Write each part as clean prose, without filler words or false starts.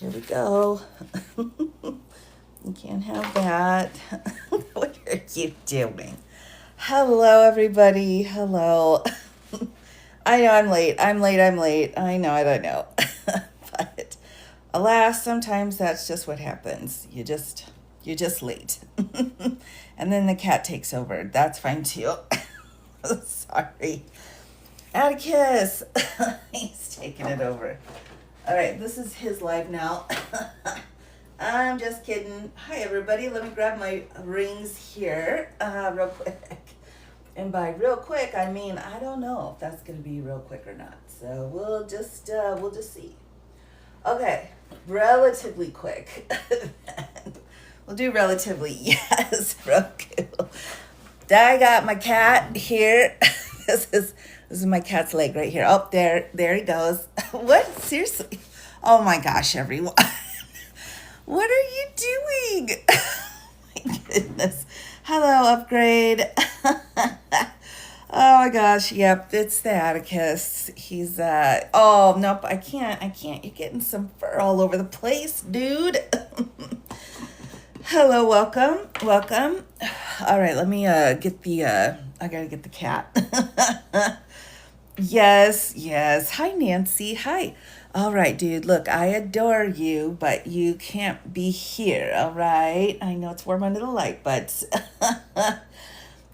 Here we go. You can't have that. What are you doing? Hello, everybody. Hello. I know I'm late. I'm late. I know. But alas, sometimes that's just what happens. You're just late. And then the cat takes over. That's fine too. Sorry. Atticus. He's taking it over. All right, this is his live now. I'm just kidding. Hi, everybody. Let me grab my rings here real quick. And by real quick, I mean I don't know if that's going to be real quick or not. So we'll just see. Okay, relatively quick. We'll do relatively. Yes, real cool. I got my cat here. This is my cat's leg right here. Oh, there he goes. What? Seriously? Oh my gosh, everyone. What are you doing? My goodness. Hello, upgrade. Oh my gosh, yep, it's the Atticus. He's oh nope, I can't. You're getting some fur all over the place, dude. Hello, welcome. All right, let me get the I gotta get the cat. Yes. Hi, Nancy. Hi. All right, dude. Look, I adore you, but you can't be here. All right. I know it's warm under the light, but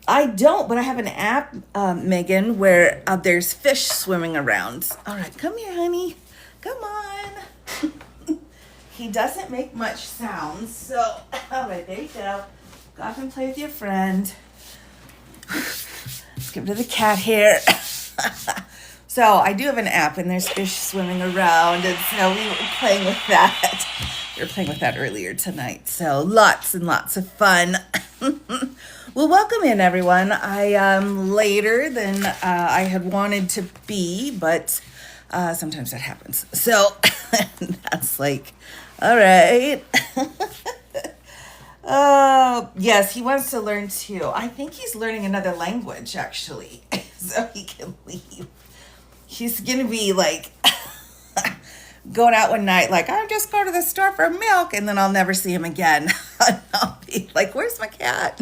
I don't. But I have an app, Megan, where there's fish swimming around. All right, come here, honey. Come on. He doesn't make much sound, so all right, there you go. Go off and play with your friend. Let's get rid of the cat here. So I do have an app, and there's fish swimming around, and so we were playing with that. We were playing with that earlier tonight, so lots and lots of fun. Well, welcome in, everyone. I am later than I had wanted to be, but sometimes that happens. So that's like, all right. Oh, yes, he wants to learn too. I think he's learning another language, actually, so he can leave. He's going to be like going out one night, like, I'll just go to the store for milk, and then I'll never see him again. I'll be like, where's my cat?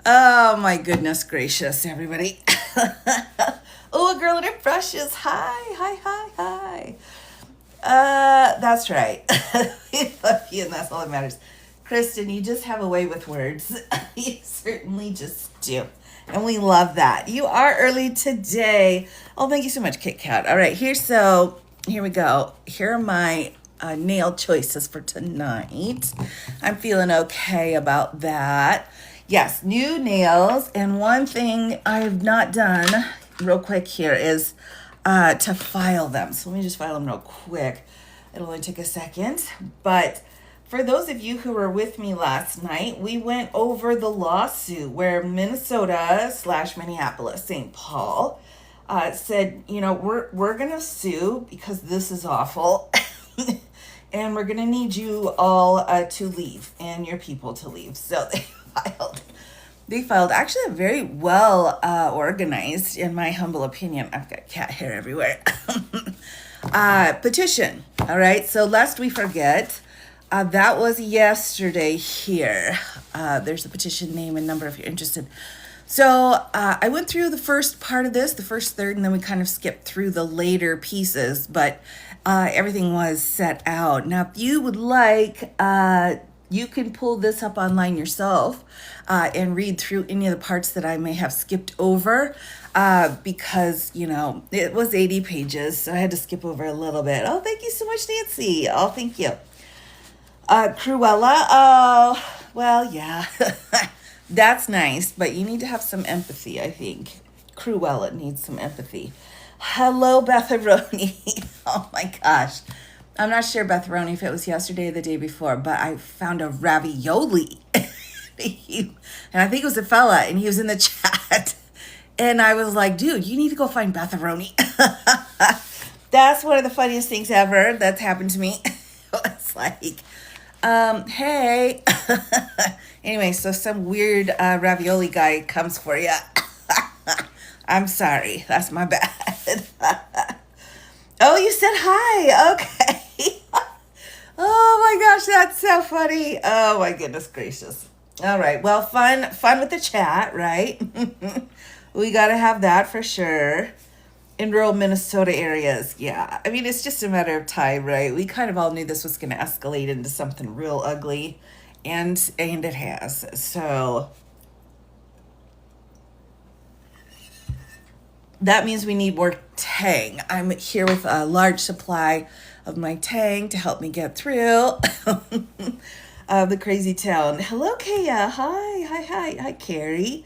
Oh, my goodness gracious, everybody. Oh, a girl in her brushes. Hi. That's right. We love you, and that's all that matters. Kristen, you just have a way with words. You certainly just do. And we love that. You are early today. Oh, thank you so much, Kit Kat. All right, here we go. Here are my nail choices for tonight. I'm feeling okay about that. Yes, new nails. And one thing I have not done real quick here is to file them. So let me just file them real quick. It'll only take a second. But for those of you who were with me last night, we went over the lawsuit where Minnesota/Minneapolis, St. Paul, said, we're going to sue because this is awful. And we're going to need you all to leave and your people to leave. So they filed actually a very well organized, in my humble opinion. I've got cat hair everywhere. Petition. All right. So lest we forget, that was yesterday here. There's the petition name and number if you're interested. So I went through the first part of this, the first third, and then we kind of skipped through the later pieces, but everything was set out. Now, if you would like, you can pull this up online yourself and read through any of the parts that I may have skipped over because, it was 80 pages, so I had to skip over a little bit. Oh, thank you so much, Nancy. Oh, thank you. Cruella. Oh, well, yeah. That's nice, but you need to have some empathy, I think. Cruella needs some empathy. Hello, Betharoni. Oh, my gosh. I'm not sure, Betharoni, if it was yesterday or the day before, but I found a ravioli. And I think it was a fella, and he was in the chat. And I was like, dude, you need to go find Betharoni. That's one of the funniest things ever that's happened to me. It's like, hey. Anyway, so some weird ravioli guy comes for you. I'm sorry. That's my bad. Oh, you said hi. Okay. Oh my gosh, that's so funny. Oh my goodness gracious. All right. Well, fun with the chat, right? We got to have that for sure. In rural Minnesota areas, yeah. I mean, it's just a matter of time, right? We kind of all knew this was going to escalate into something real ugly, and it has. So that means we need more Tang. I'm here with a large supply of my Tang to help me get through the crazy town. Hello, Kaya. Hi, Carrie.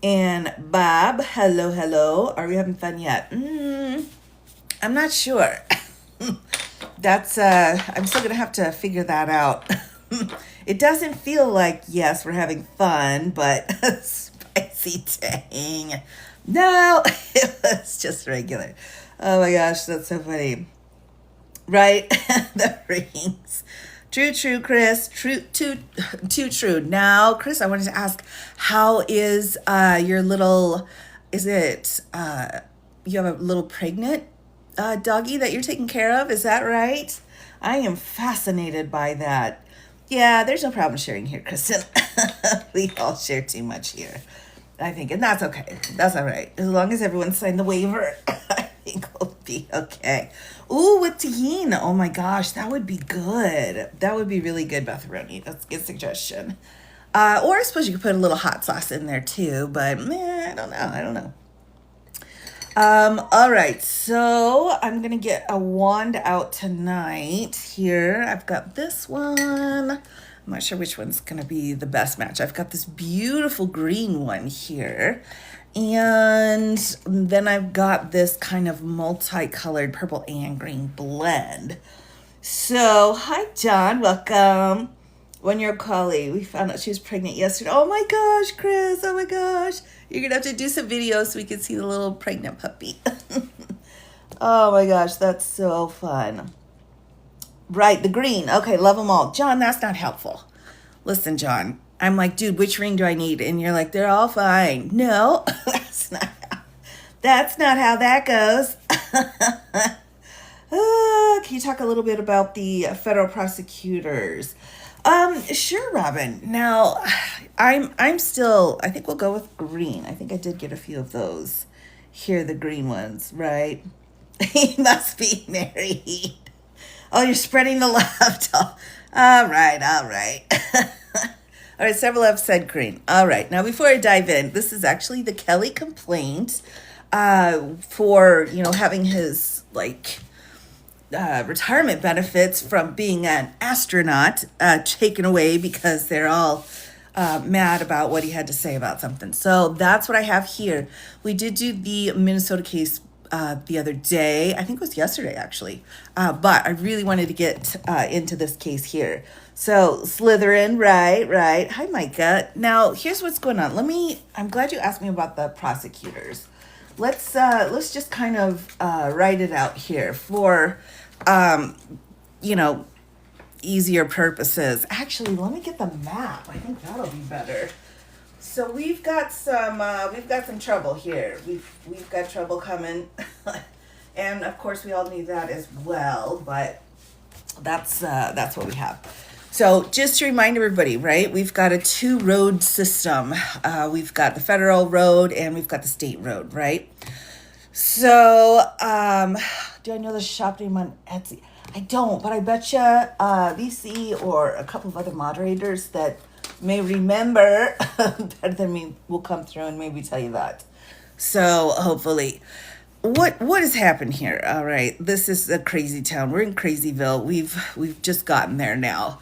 And Bob, hello. Are we having fun yet? I'm not sure. That's, I'm still gonna have to figure that out. It doesn't feel like, yes, we're having fun, but spicy Tang. No, it was just regular. Oh my gosh, that's so funny. Right? The rings. True, Chris. Too true. Now, Chris, I wanted to ask, how is your little, is it, you have a little pregnant doggy that you're taking care of? Is that right? I am fascinated by that. Yeah, there's no problem sharing here, Kristen. We all share too much here, I think, and that's okay. That's all right. As long as everyone signed the waiver, I think we'll be okay. Ooh, with tahini. Oh my gosh, that would be good. That would be really good, Betharoni. That's a good suggestion. Or I suppose you could put a little hot sauce in there too, but I don't know. All right, so I'm gonna get a wand out tonight here. I've got this one. I'm not sure which one's gonna be the best match. I've got this beautiful green one here. And then I've got this kind of multicolored purple and green blend. So, hi John, welcome. 1-year-old collie. We found out she was pregnant yesterday. Oh my gosh, Chris, oh my gosh. You're gonna have to do some videos so we can see the little pregnant puppy. Oh my gosh, that's so fun. Right, the green. Okay, love them all. John, that's not helpful. Listen, John, I'm like, dude, which ring do I need? And you're like, they're all fine. No, that's not how that goes. Can you talk a little bit about the federal prosecutors? Sure, Robin. Now, I'm still, I think we'll go with green. I think I did get a few of those. Here, the green ones, right? He must be married. Oh, you're spreading the love. All right. All right, several have said green. All right, now before I dive in, this is actually the Kelly complaint for, having his, retirement benefits from being an astronaut taken away because they're all mad about what he had to say about something. So that's what I have here. We did do the Minnesota case the other day. I think it was yesterday, actually. But I really wanted to get into this case here. So Slytherin, right. Hi, Micah. Now, here's what's going on. I'm glad you asked me about the prosecutors. Let's just kind of write it out here for, easier purposes. Actually, let me get the map. I think that'll be better. So we've got some trouble here. We've got trouble coming, and of course we all need that as well. But that's what we have. So just to remind everybody, right? We've got a 2-road system. We've got the federal road and we've got the state road, right? So do I know the shop name on Etsy? I don't, but I bet you VC or a couple of other moderators that may remember better than me will come through and maybe tell you that. So hopefully, what has happened here? All right, this is a crazy town. We're in Crazyville. We've just gotten there now,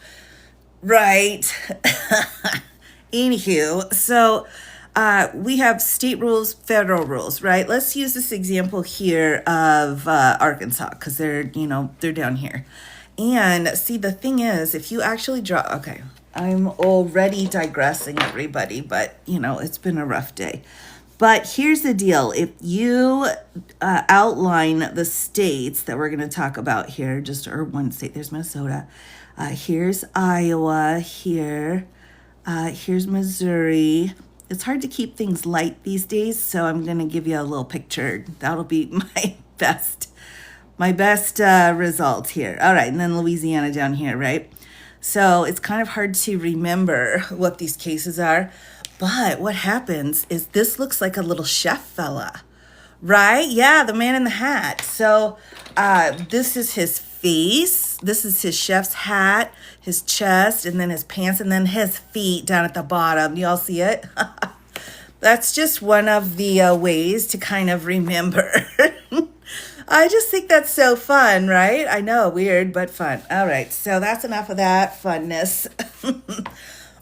right? Anywho, so we have state rules, federal rules, right? Let's use this example here of Arkansas because they're down here. And see, the thing is, if you actually okay, I'm already digressing, everybody, but it's been a rough day. But here's the deal. If you outline the states that we're going to talk about here, or one state, there's Minnesota. Here's Iowa. Here's Missouri. It's hard to keep things light these days, so I'm going to give you a little picture. That'll be my best My best result here. All right, and then Louisiana down here, right? So it's kind of hard to remember what these cases are. But what happens is this looks like a little chef fella, right? Yeah, the man in the hat. So this is his face. This is his chef's hat, his chest, and then his pants, and then his feet down at the bottom. You all see it? That's just one of the ways to kind of remember. I just think that's so fun, right? I know, weird, but fun. All right, so that's enough of that funness.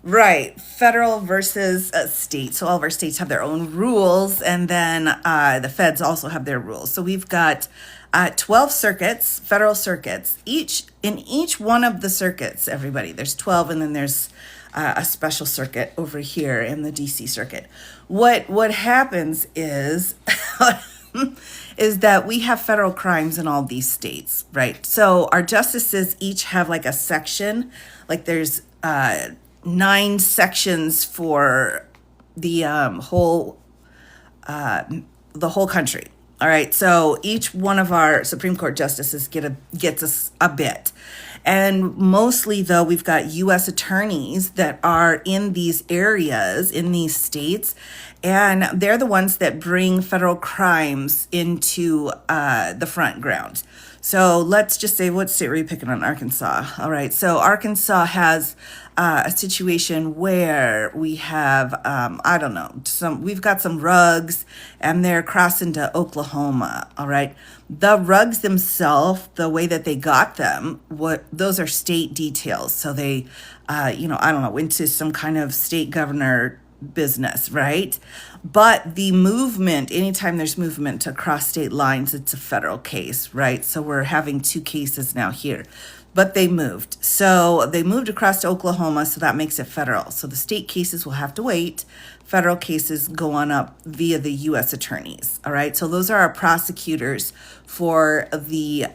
Right, federal versus state. So all of our states have their own rules, and then the feds also have their rules. So we've got 12 circuits, federal circuits. In each one of the circuits, everybody, there's 12, and then there's a special circuit over here in the DC circuit. What happens is is that we have federal crimes in all these states, right? So our justices each have like a section, like there's 9 sections for the whole country. All right, so each one of our Supreme Court justices gets us a bit. And mostly, though, we've got U.S. attorneys that are in these areas, in these states, and they're the ones that bring federal crimes into the front ground. So let's just say, what state were you picking on? Arkansas. All right, so Arkansas has a situation where we have, I don't know, we've got some rugs and they're crossing to Oklahoma. All right. The rugs themselves, the way that they got them, those are state details. So they, I don't know, went to some kind of state governor business, right? But the movement, anytime there's movement across state lines, it's a federal case, right? So we're having 2 cases now here. But they moved. So they moved across to Oklahoma, so that makes it federal. So the state cases will have to wait. Federal cases go on up via the U.S. attorneys, all right? So those are our prosecutors for the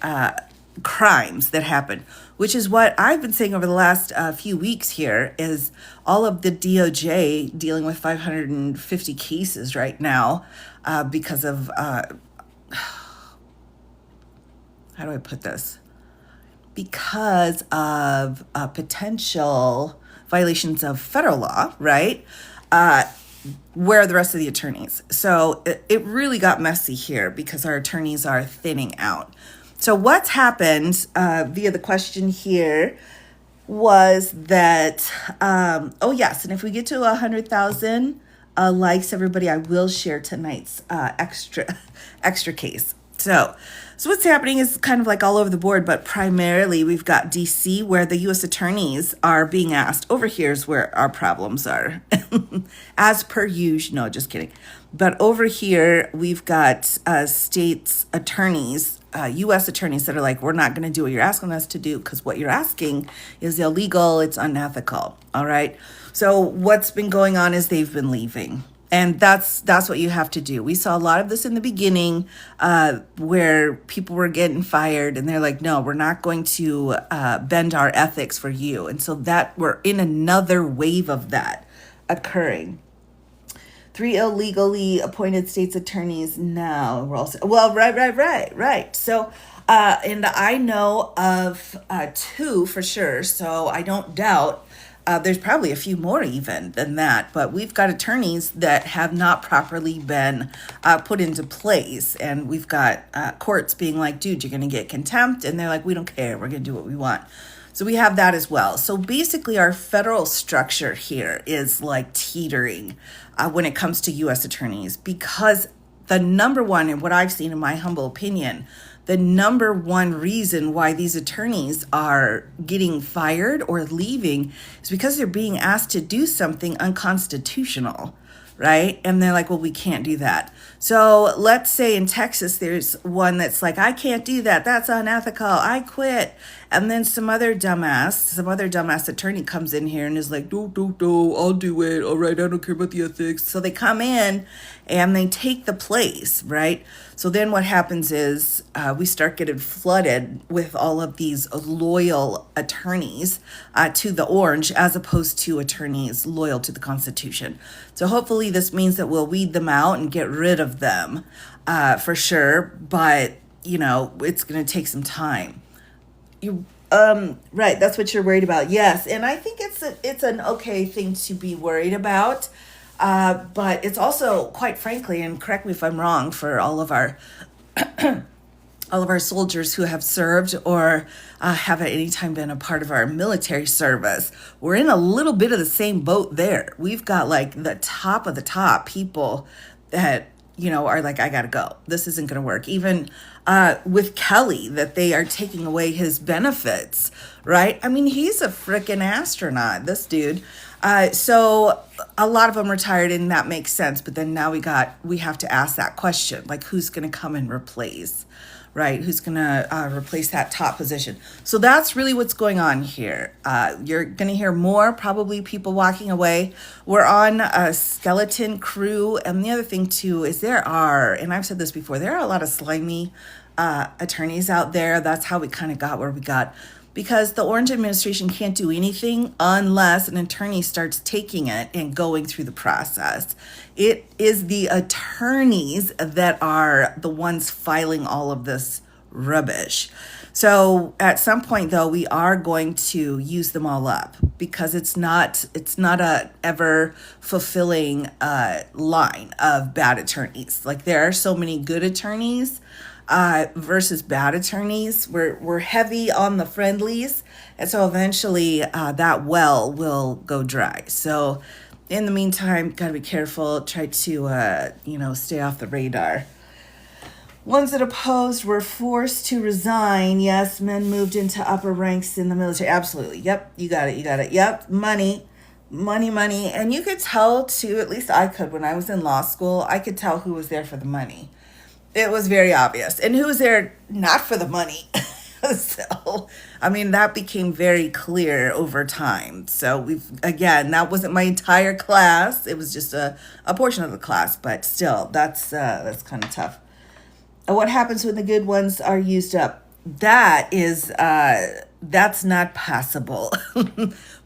crimes that happen, which is what I've been saying over the last few weeks here, is all of the DOJ dealing with 550 cases right now because of, how do I put this? Because of potential violations of federal law, right? Where are the rest of the attorneys? So it really got messy here because our attorneys are thinning out. So what's happened via the question here was that, yes, and if we get to 100,000 likes, everybody, I will share tonight's extra case. So what's happening is kind of like all over the board, but primarily we've got DC where the U.S. attorneys are being asked. Over here is where our problems are, as per usual. No, just kidding. But over here we've got states attorneys, U.S. attorneys that are like, we're not going to do what you're asking us to do because what you're asking is illegal. It's unethical. All right. So what's been going on is they've been leaving. And that's what you have to do. We saw a lot of this in the beginning where people were getting fired and they're like, no, we're not going to bend our ethics for you. And so that we're in another wave of that occurring. 3 illegally appointed states attorneys now. We're also, well, right. So, and I know of 2 for sure. So I don't doubt there's probably a few more even than that, but we've got attorneys that have not properly been put into place, and we've got courts being like, dude, you're going to get contempt, and they're like, we don't care, we're going to do what we want. So we have that as well. So basically our federal structure here is like teetering when it comes to U.S. attorneys, because the number one, and what I've seen in my humble opinion, the number one reason why these attorneys are getting fired or leaving is because they're being asked to do something unconstitutional, right? And they're like, well, we can't do that. So let's say in Texas, there's one that's like, I can't do that. That's unethical. I quit. And then some other dumbass attorney comes in here and is like, no, I'll do it. All right, I don't care about the ethics. So they come in and they take the place, right? So then what happens is we start getting flooded with all of these loyal attorneys to the orange as opposed to attorneys loyal to the Constitution. So hopefully this means that we'll weed them out and get rid of them for sure. But it's going to take some time. You right, that's what you're worried about. Yes, and I think it's an okay thing to be worried about. But it's also, quite frankly, and correct me if I'm wrong, for all of our soldiers who have served or have at any time been a part of our military service, we're in a little bit of the same boat there. We've got like the top of the top people that, are like, I gotta go. This isn't gonna work. Even with Kelly, that they are taking away his benefits, right? I mean, he's a freaking astronaut, this dude. So a lot of them retired, and that makes sense. But then now we have to ask that question, like, who's going to come and replace, right? Who's going to replace that top position? So that's really what's going on here. You're going to hear more, probably people walking away. We're on a skeleton crew. And the other thing too, is and I've said this before, there are a lot of slimy attorneys out there. That's how we kind of got where we got, because the Orange administration can't do anything unless an attorney starts taking it and going through the process. It is the attorneys that are the ones filing all of this rubbish. So at some point, though, we are going to use them all up, because it's not a ever fulfilling line of bad attorneys. Like, there are so many good attorneys versus bad attorneys. We're heavy on the friendlies, and so eventually that well will go dry. So in the meantime, gotta be careful. Try to stay off the radar. Ones that opposed were forced to resign. Yes, men moved into upper ranks in the military. Absolutely. Yep, you got it. Yep, money. And you could tell too, at least I could, when I was in law school, I could tell who was there for the money. It was very obvious. And who was there not for the money? So, I mean, that became very clear over time. So that wasn't my entire class. It was just a portion of the class, but still, that's kind of tough. What happens when the good ones are used up? That's not possible.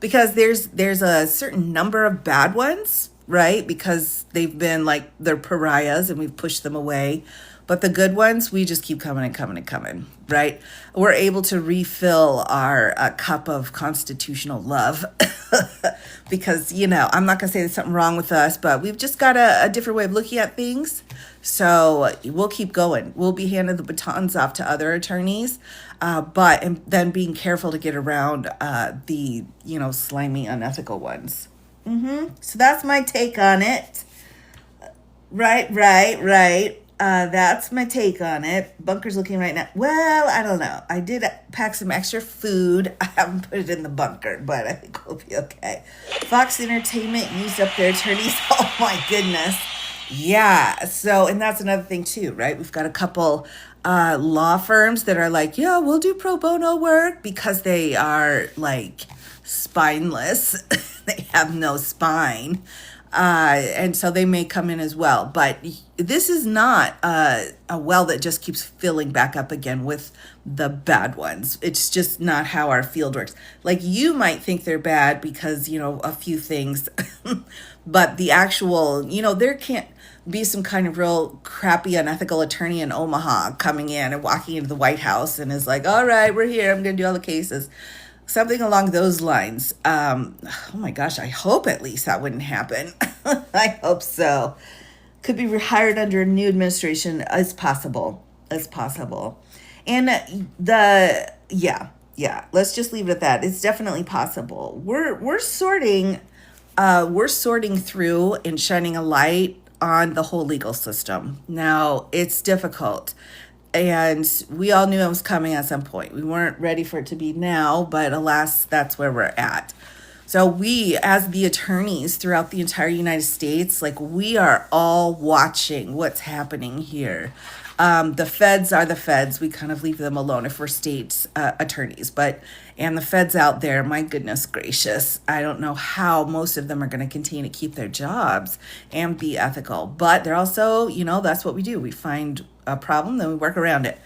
Because there's a certain number of bad ones, right? Because they've been like, they're pariahs and we've pushed them away. But the good ones, we just keep coming and coming and coming, right? We're able to refill our cup of constitutional love because, I'm not going to say there's something wrong with us, but we've just got a different way of looking at things. So we'll keep going. We'll be handing the batons off to other attorneys, and then being careful to get around the, slimy, unethical ones. So that's my take on it. Right. That's my take on it. Bunker's looking right now. Well, I don't know. I did pack some extra food. I haven't put it in the bunker, but I think we'll be okay. Fox Entertainment used up their attorneys. Oh my goodness. Yeah. So, and that's another thing too, right? We've got a couple law firms that are like, yeah, we'll do pro bono work, because they are like spineless. They have no spine. And so they may come in as well. But this is not a well that just keeps filling back up again with the bad ones. It's just not how our field works. Like, you might think they're bad because, a few things, but the actual, there can't be some kind of real crappy, unethical attorney in Omaha coming in and walking into the White House and is like, all right, we're here. I'm going to do all the cases. Something along those lines. Oh my gosh, I hope at least that wouldn't happen. I hope so. Could be rehired under a new administration. As possible. And let's just leave it at that. It's definitely possible. We're sorting through and shining a light on the whole legal system. Now, it's difficult. And we all knew it was coming at some point. We weren't ready for it to be now, but alas, that's where we're at. So we, as the attorneys throughout the entire United States, we are all watching what's happening here. The feds are the feds. We kind of leave them alone if we're state attorneys. And the feds out there, my goodness gracious, I don't know how most of them are going to continue to keep their jobs and be ethical. But they're also, that's what we do. We find a problem, then we work around it.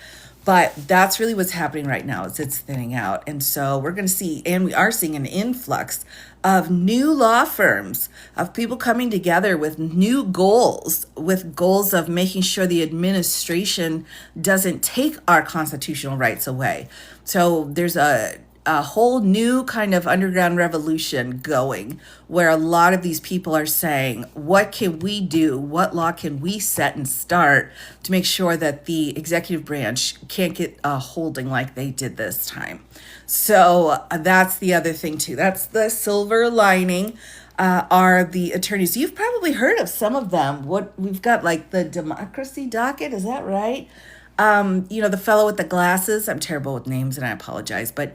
But that's really what's happening right now is it's thinning out. And so we're going to see, and we are seeing an influx of new law firms, of people coming together with new goals, with goals of making sure the administration doesn't take our constitutional rights away. So there's a whole new kind of underground revolution going where a lot of these people are saying, what can we do? What law can we set and start to make sure that the executive branch can't get a holding like they did this time? So that's the other thing too. That's the silver lining. Are the attorneys. You've probably heard of some of them. What we've got, like the democracy docket, is that right? The fellow with the glasses. I'm terrible with names and I apologize, but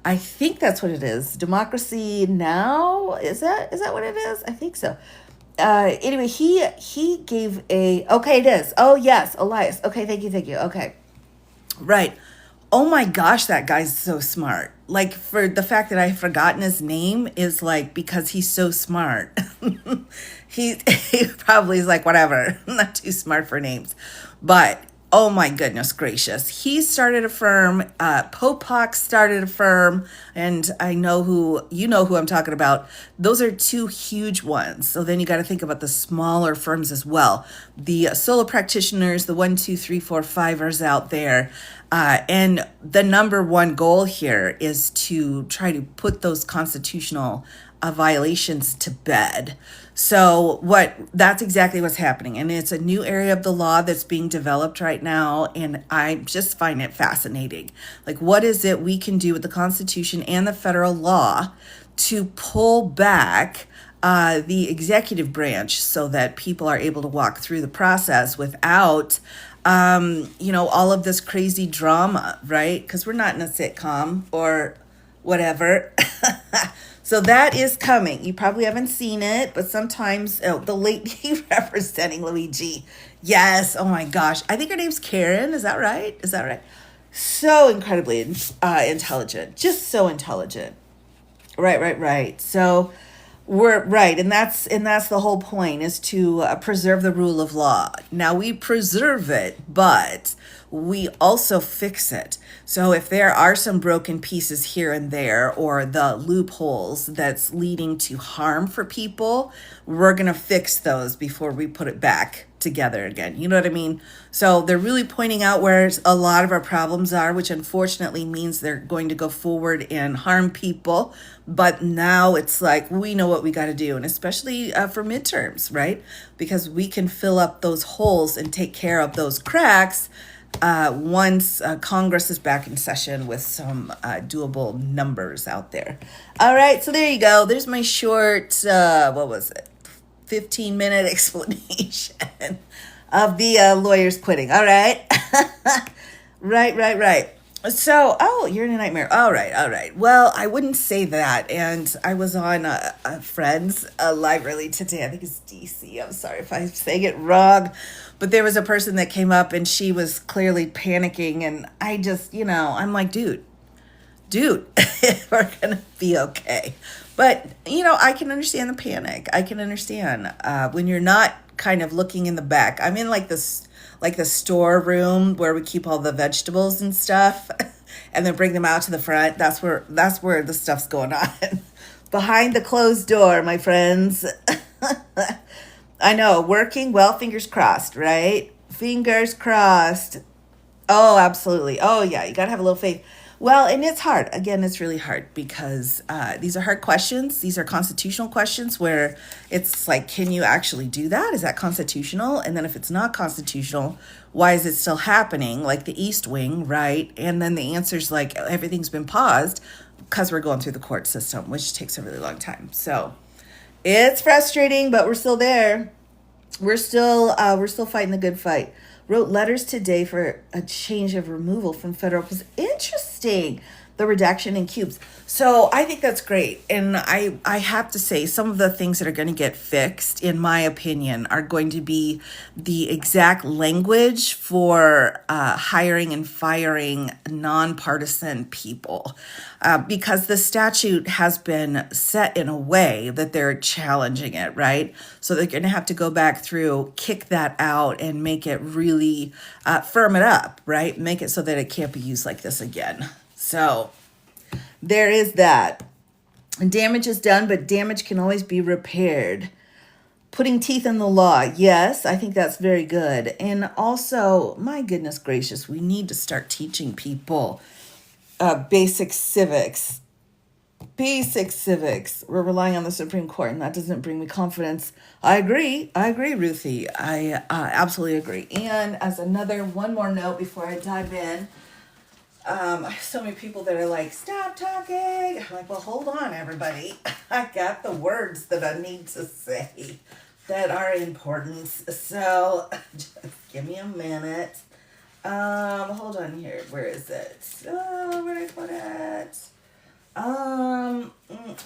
I think that's what it is. Democracy Now? Is that what it is? I think so. Anyway, he gave okay, it is. Oh yes, Elias. Okay, thank you. Okay. Right. Oh my gosh, that guy's so smart. Like, for the fact that I've forgotten his name is like because he's so smart. He probably is like, whatever, I'm not too smart for names. But oh my goodness gracious. He started a firm, Popak started a firm, and I know who I'm talking about. Those are two huge ones. So then you got to think about the smaller firms as well. The solo practitioners, the 1, 2, 3, 4, 5ers out there. And the number one goal here is to try to put those constitutional violations to bed. So that's exactly what's happening. And it's a new area of the law that's being developed right now. And I just find it fascinating. Like, what is it we can do with the Constitution and the federal law to pull back the executive branch so that people are able to walk through the process without all of this crazy drama, right? Because we're not in a sitcom or whatever. So that is coming. You probably haven't seen it, but sometimes the lady representing Luigi. Yes. Oh my gosh. I think her name's Karen. Is that right? So incredibly intelligent. Just so intelligent. Right. So we're right. And that's the whole point, is to preserve the rule of law. Now we preserve it, but we also fix it. So if there are some broken pieces here and there, or the loopholes that's leading to harm for people, we're going to fix those before we put it back together again. You know what I mean? So they're really pointing out where a lot of our problems are, which unfortunately means they're going to go forward and harm people. But now it's like, we know what we got to do. And especially for midterms, right? Because we can fill up those holes and take care of those cracks once Congress is back in session with some doable numbers out there. All right, so there you go. There's my short, 15-minute explanation of the lawyers quitting. All right. Right. So, you're in a nightmare. All right. Well, I wouldn't say that. And I was on a friend's live early today. I think it's DC. I'm sorry if I'm saying it wrong. But there was a person that came up and she was clearly panicking. And I just, I'm like, dude, we're going to be okay. But, I can understand the panic. I can understand when you're not kind of looking in the back. I'm in like the storeroom where we keep all the vegetables and stuff and then bring them out to the front. That's where the stuff's going on. Behind the closed door, my friends. I know, working well, fingers crossed, right? Fingers crossed. Oh, absolutely. Oh, yeah, you got to have a little faith. Well, and it's hard. Again, it's really hard because these are hard questions. These are constitutional questions where it's like, can you actually do that? Is that constitutional? And then if it's not constitutional, why is it still happening? Like the East Wing, right? And then the answer's like, everything's been paused because we're going through the court system, which takes a really long time. So it's frustrating, but we're still there. We're still fighting the good fight. Wrote letters today for a change of removal from federal position. Interesting. the redaction in cubes. So I think that's great. And I have to say, some of the things that are going to get fixed, in my opinion, are going to be the exact language for hiring and firing nonpartisan people. Because the statute has been set in a way that they're challenging it, right? So they're going to have to go back through, kick that out, and make it really firm it up, right? Make it so that it can't be used like this again. So there is that. Damage is done, but damage can always be repaired. Putting teeth in the law. Yes, I think that's very good. And also, my goodness gracious, we need to start teaching people basic civics. Basic civics. We're relying on the Supreme Court, and that doesn't bring me confidence. I agree, Ruthie. I absolutely agree. And as one more note before I dive in, I have so many people that are like, stop talking. I'm like, well, hold on, everybody. I got the words that I need to say that are important. So just give me a minute. Hold on here. Where is it? Oh, where did I put it?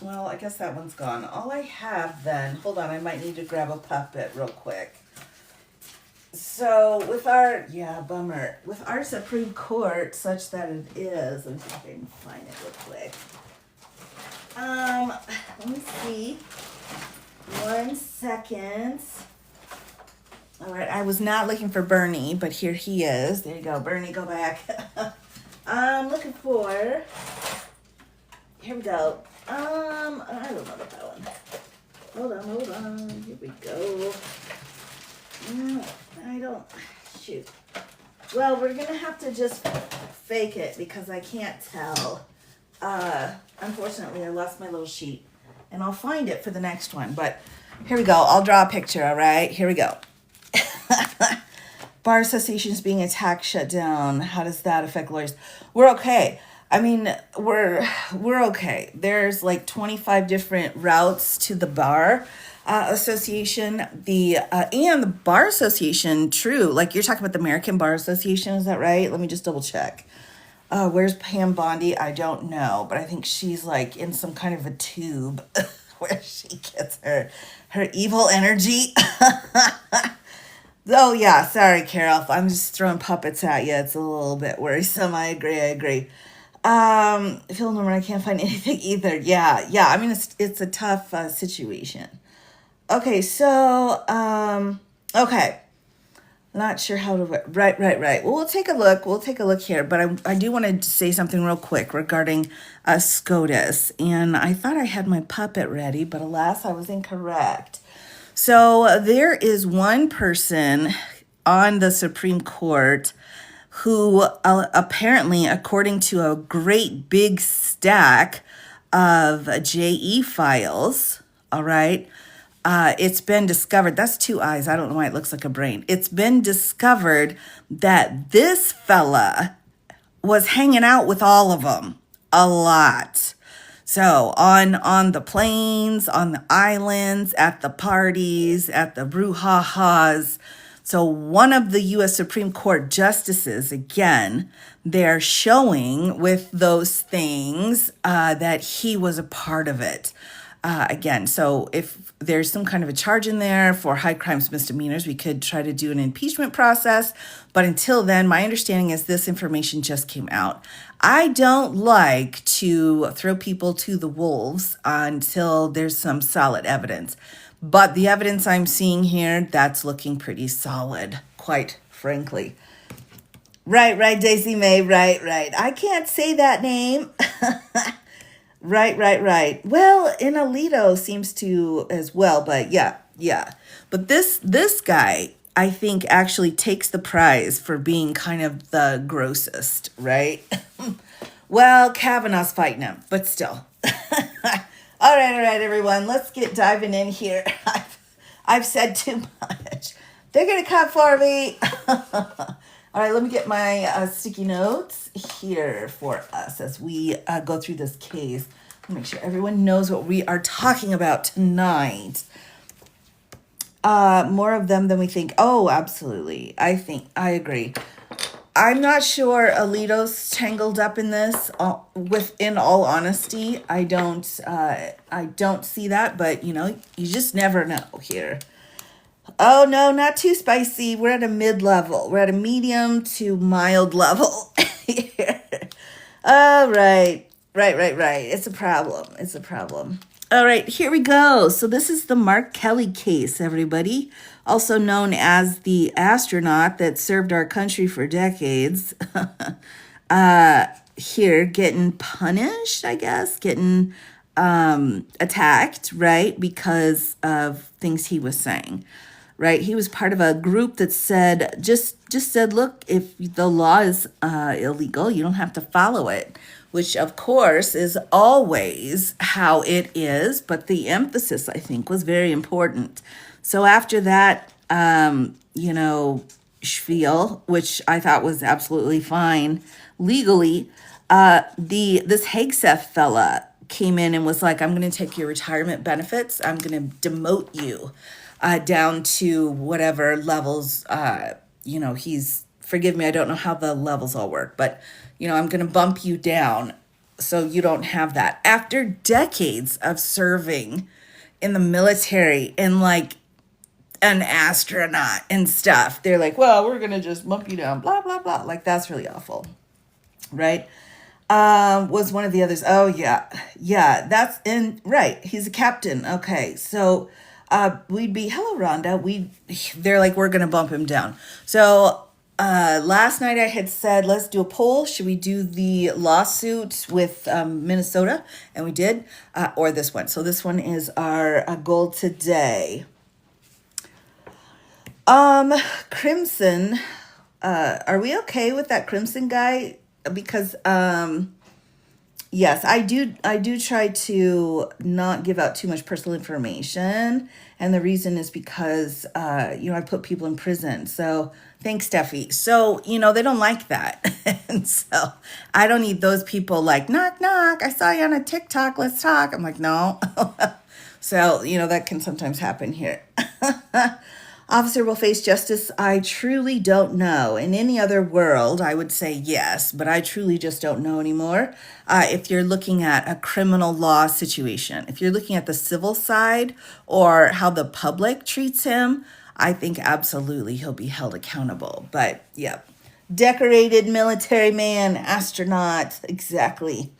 Well, I guess that one's gone. All I have then, hold on, I might need to grab a puppet real quick. So with bummer. With our Supreme Court, such that it is, let me see if I can find it real quick. Let me see. 1 second. All right, I was not looking for Bernie, but here he is. There you go, Bernie, go back. I'm looking for, here we go. I don't know about that one. Hold on, here we go. I don't, shoot. Well, we're going to have to just fake it because I can't tell. Unfortunately, I lost my little sheet. And I'll find it for the next one. But here we go. I'll draw a picture, all right? Here we go. Bar associations being attacked, shut down. How does that affect lawyers? We're okay. I mean, we're okay. There's like 25 different routes to the bar association. And the bar association, true. Like you're talking about the American Bar Association, is that right? Let me just double check. Where's Pam Bondi? I don't know, but I think she's like in some kind of a tube where she gets her evil energy. Oh yeah, sorry, Carol. I'm just throwing puppets at you. It's a little bit worrisome. I agree. Phil Norman, I can't find anything either. Yeah. I mean, it's a tough situation. Okay, so okay. Not sure how to, right. Well, we'll take a look here, but I do want to say something real quick regarding SCOTUS. And I thought I had my puppet ready, but alas, I was incorrect. So there is one person on the Supreme Court who apparently, according to a great big stack of JE files, all right, it's been discovered, that's 2 eyes, I don't know why it looks like a brain. It's been discovered that this fella was hanging out with all of them a lot. So on the planes, on the islands, at the parties, at the brouhahas. So one of the U.S. Supreme Court justices, again, they're showing with those things that he was a part of it. Again, so if there's some kind of a charge in there for high crimes misdemeanors, we could try to do an impeachment process. But until then, my understanding is this information just came out. I don't like to throw people to the wolves until there's some solid evidence. But the evidence I'm seeing here, that's looking pretty solid, quite frankly. Right, Daisy May, right. I can't say that name. Right. Well, and Alito seems to as well, but yeah. But this guy, I think, actually takes the prize for being kind of the grossest, right? Well, Kavanaugh's fighting him, but still. All right, everyone, let's get diving in here. I've said too much. They're gonna come for me. All right, let me get my sticky notes here for us as we go through this case. Make sure everyone knows what we are talking about tonight. More of them than we think. Oh, absolutely. I agree. I'm not sure Alito's tangled up in this. In all honesty, I don't. I don't see that, but you just never know here. Oh no, not too spicy. We're at a mid level. We're at a medium to mild level here. All right, right. It's a problem. It's a problem. All right, here we go. So this is the Mark Kelly case, everybody, also known as the astronaut that served our country for decades. Here, getting punished, I guess, getting attacked, right, because of things he was saying. Right, he was part of a group that said just said, look, if the law is illegal, you don't have to follow it, which of course is always how it is, but the emphasis, I think, was very important. So after that, spiel, which I thought was absolutely fine legally, this Hegseth fella came in and was like, I'm going to take your retirement benefits. I'm going to demote you down to whatever levels, forgive me, I don't know how the levels all work, but, I'm going to bump you down so you don't have that. After decades of serving in the military and like an astronaut and stuff, they're like, well, we're going to just bump you down, blah, blah, blah. Like, that's really awful, right? Was one of the others. Oh, yeah, that's right. He's a captain. Okay, so we'd be, hello, Rhonda. They're like, we're going to bump him down. So last night I had said, let's do a poll. Should we do the lawsuit with Minnesota? And we did, or this one. So this one is our goal today. Crimson, are we okay with that Crimson guy? Because, yes, I do try to not give out too much personal information. And the reason is because, I put people in prison. So thanks, Steffi. So, they don't like that. And so I don't need those people like, knock, knock. I saw you on a TikTok. Let's talk. I'm like, no. So, that can sometimes happen here. Officer will face justice. I truly don't know. In any other world, I would say yes, but I truly just don't know anymore. If you're looking at a criminal law situation, if you're looking at the civil side or how the public treats him, I think absolutely he'll be held accountable. But yeah, decorated military man, astronaut, exactly.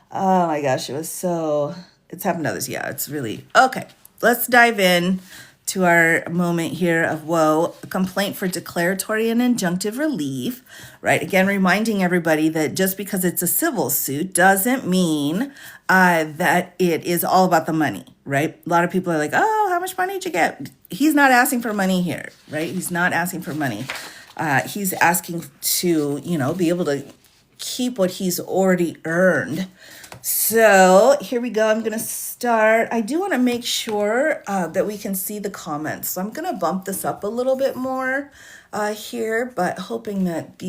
Oh my gosh, it's happened to others. Yeah, it's really, okay. Let's dive in to our moment here of woe, a complaint for declaratory and injunctive relief, right? Again, reminding everybody that just because it's a civil suit doesn't mean that it is all about the money, right? A lot of people are like, oh, how much money did you get? He's not asking for money here, right? He's not asking for money. He's asking to, be able to keep what he's already earned. So here we go. I'm going to start. I do want to make sure that we can see the comments. So I'm going to bump this up a little bit more here, but hoping that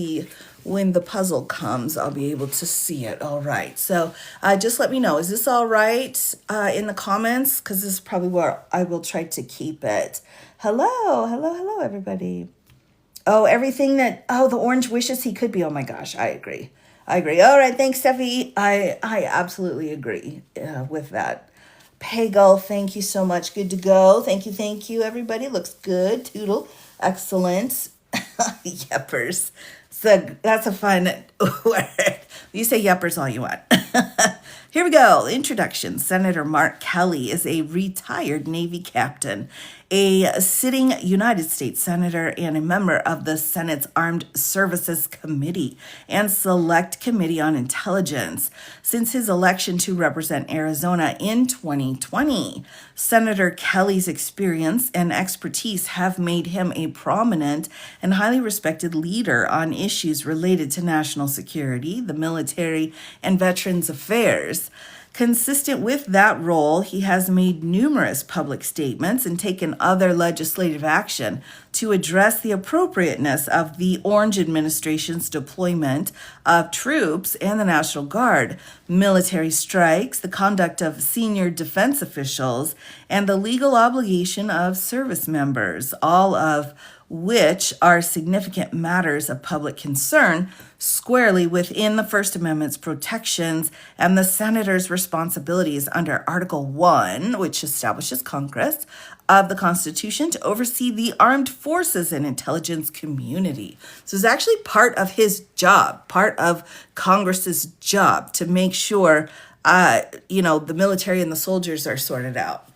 when the puzzle comes, I'll be able to see it. All right. So just let me know. Is this all right in the comments? Because this is probably where I will try to keep it. Hello, everybody. Oh, the orange wishes he could be. Oh my gosh, I agree. All right, thanks, Steffi. I absolutely agree with that. Pagel, thank you so much. Good to go. Thank you, everybody. Looks good. Toodle. Excellent. Yuppers. So that's a fun word. You say yuppers all you want. Here we go. Introduction. Senator Mark Kelly is a retired Navy captain, a sitting United States Senator, and a member of the Senate's Armed Services Committee and Select Committee on Intelligence since his election to represent Arizona in 2020. Senator Kelly's experience and expertise have made him a prominent and highly respected leader on issues related to national security, the military, and veterans affairs. Consistent with that role, he has made numerous public statements and taken other legislative action to address the appropriateness of the Orange administration's deployment of troops and the National Guard, military strikes, the conduct of senior defense officials, and the legal obligation of service members, all of which are significant matters of public concern, squarely within the First Amendment's protections and the senator's responsibilities under Article 1, which establishes Congress, of the Constitution to oversee the armed forces and intelligence community. So it's actually part of his job, part of Congress's job to make sure, the military and the soldiers are sorted out.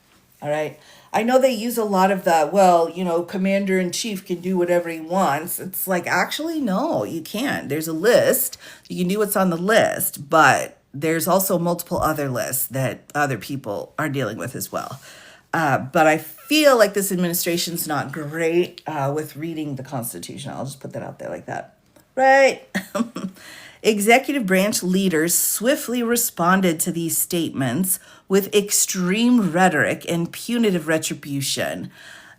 All right. I know they use a lot of the, commander in chief can do whatever he wants. It's like, actually, no, you can't. There's a list. You can do what's on the list, but there's also multiple other lists that other people are dealing with as well. But I feel like this administration's not great with reading the Constitution. I'll just put that out there like that. Right? Executive branch leaders swiftly responded to these statements with extreme rhetoric and punitive retribution.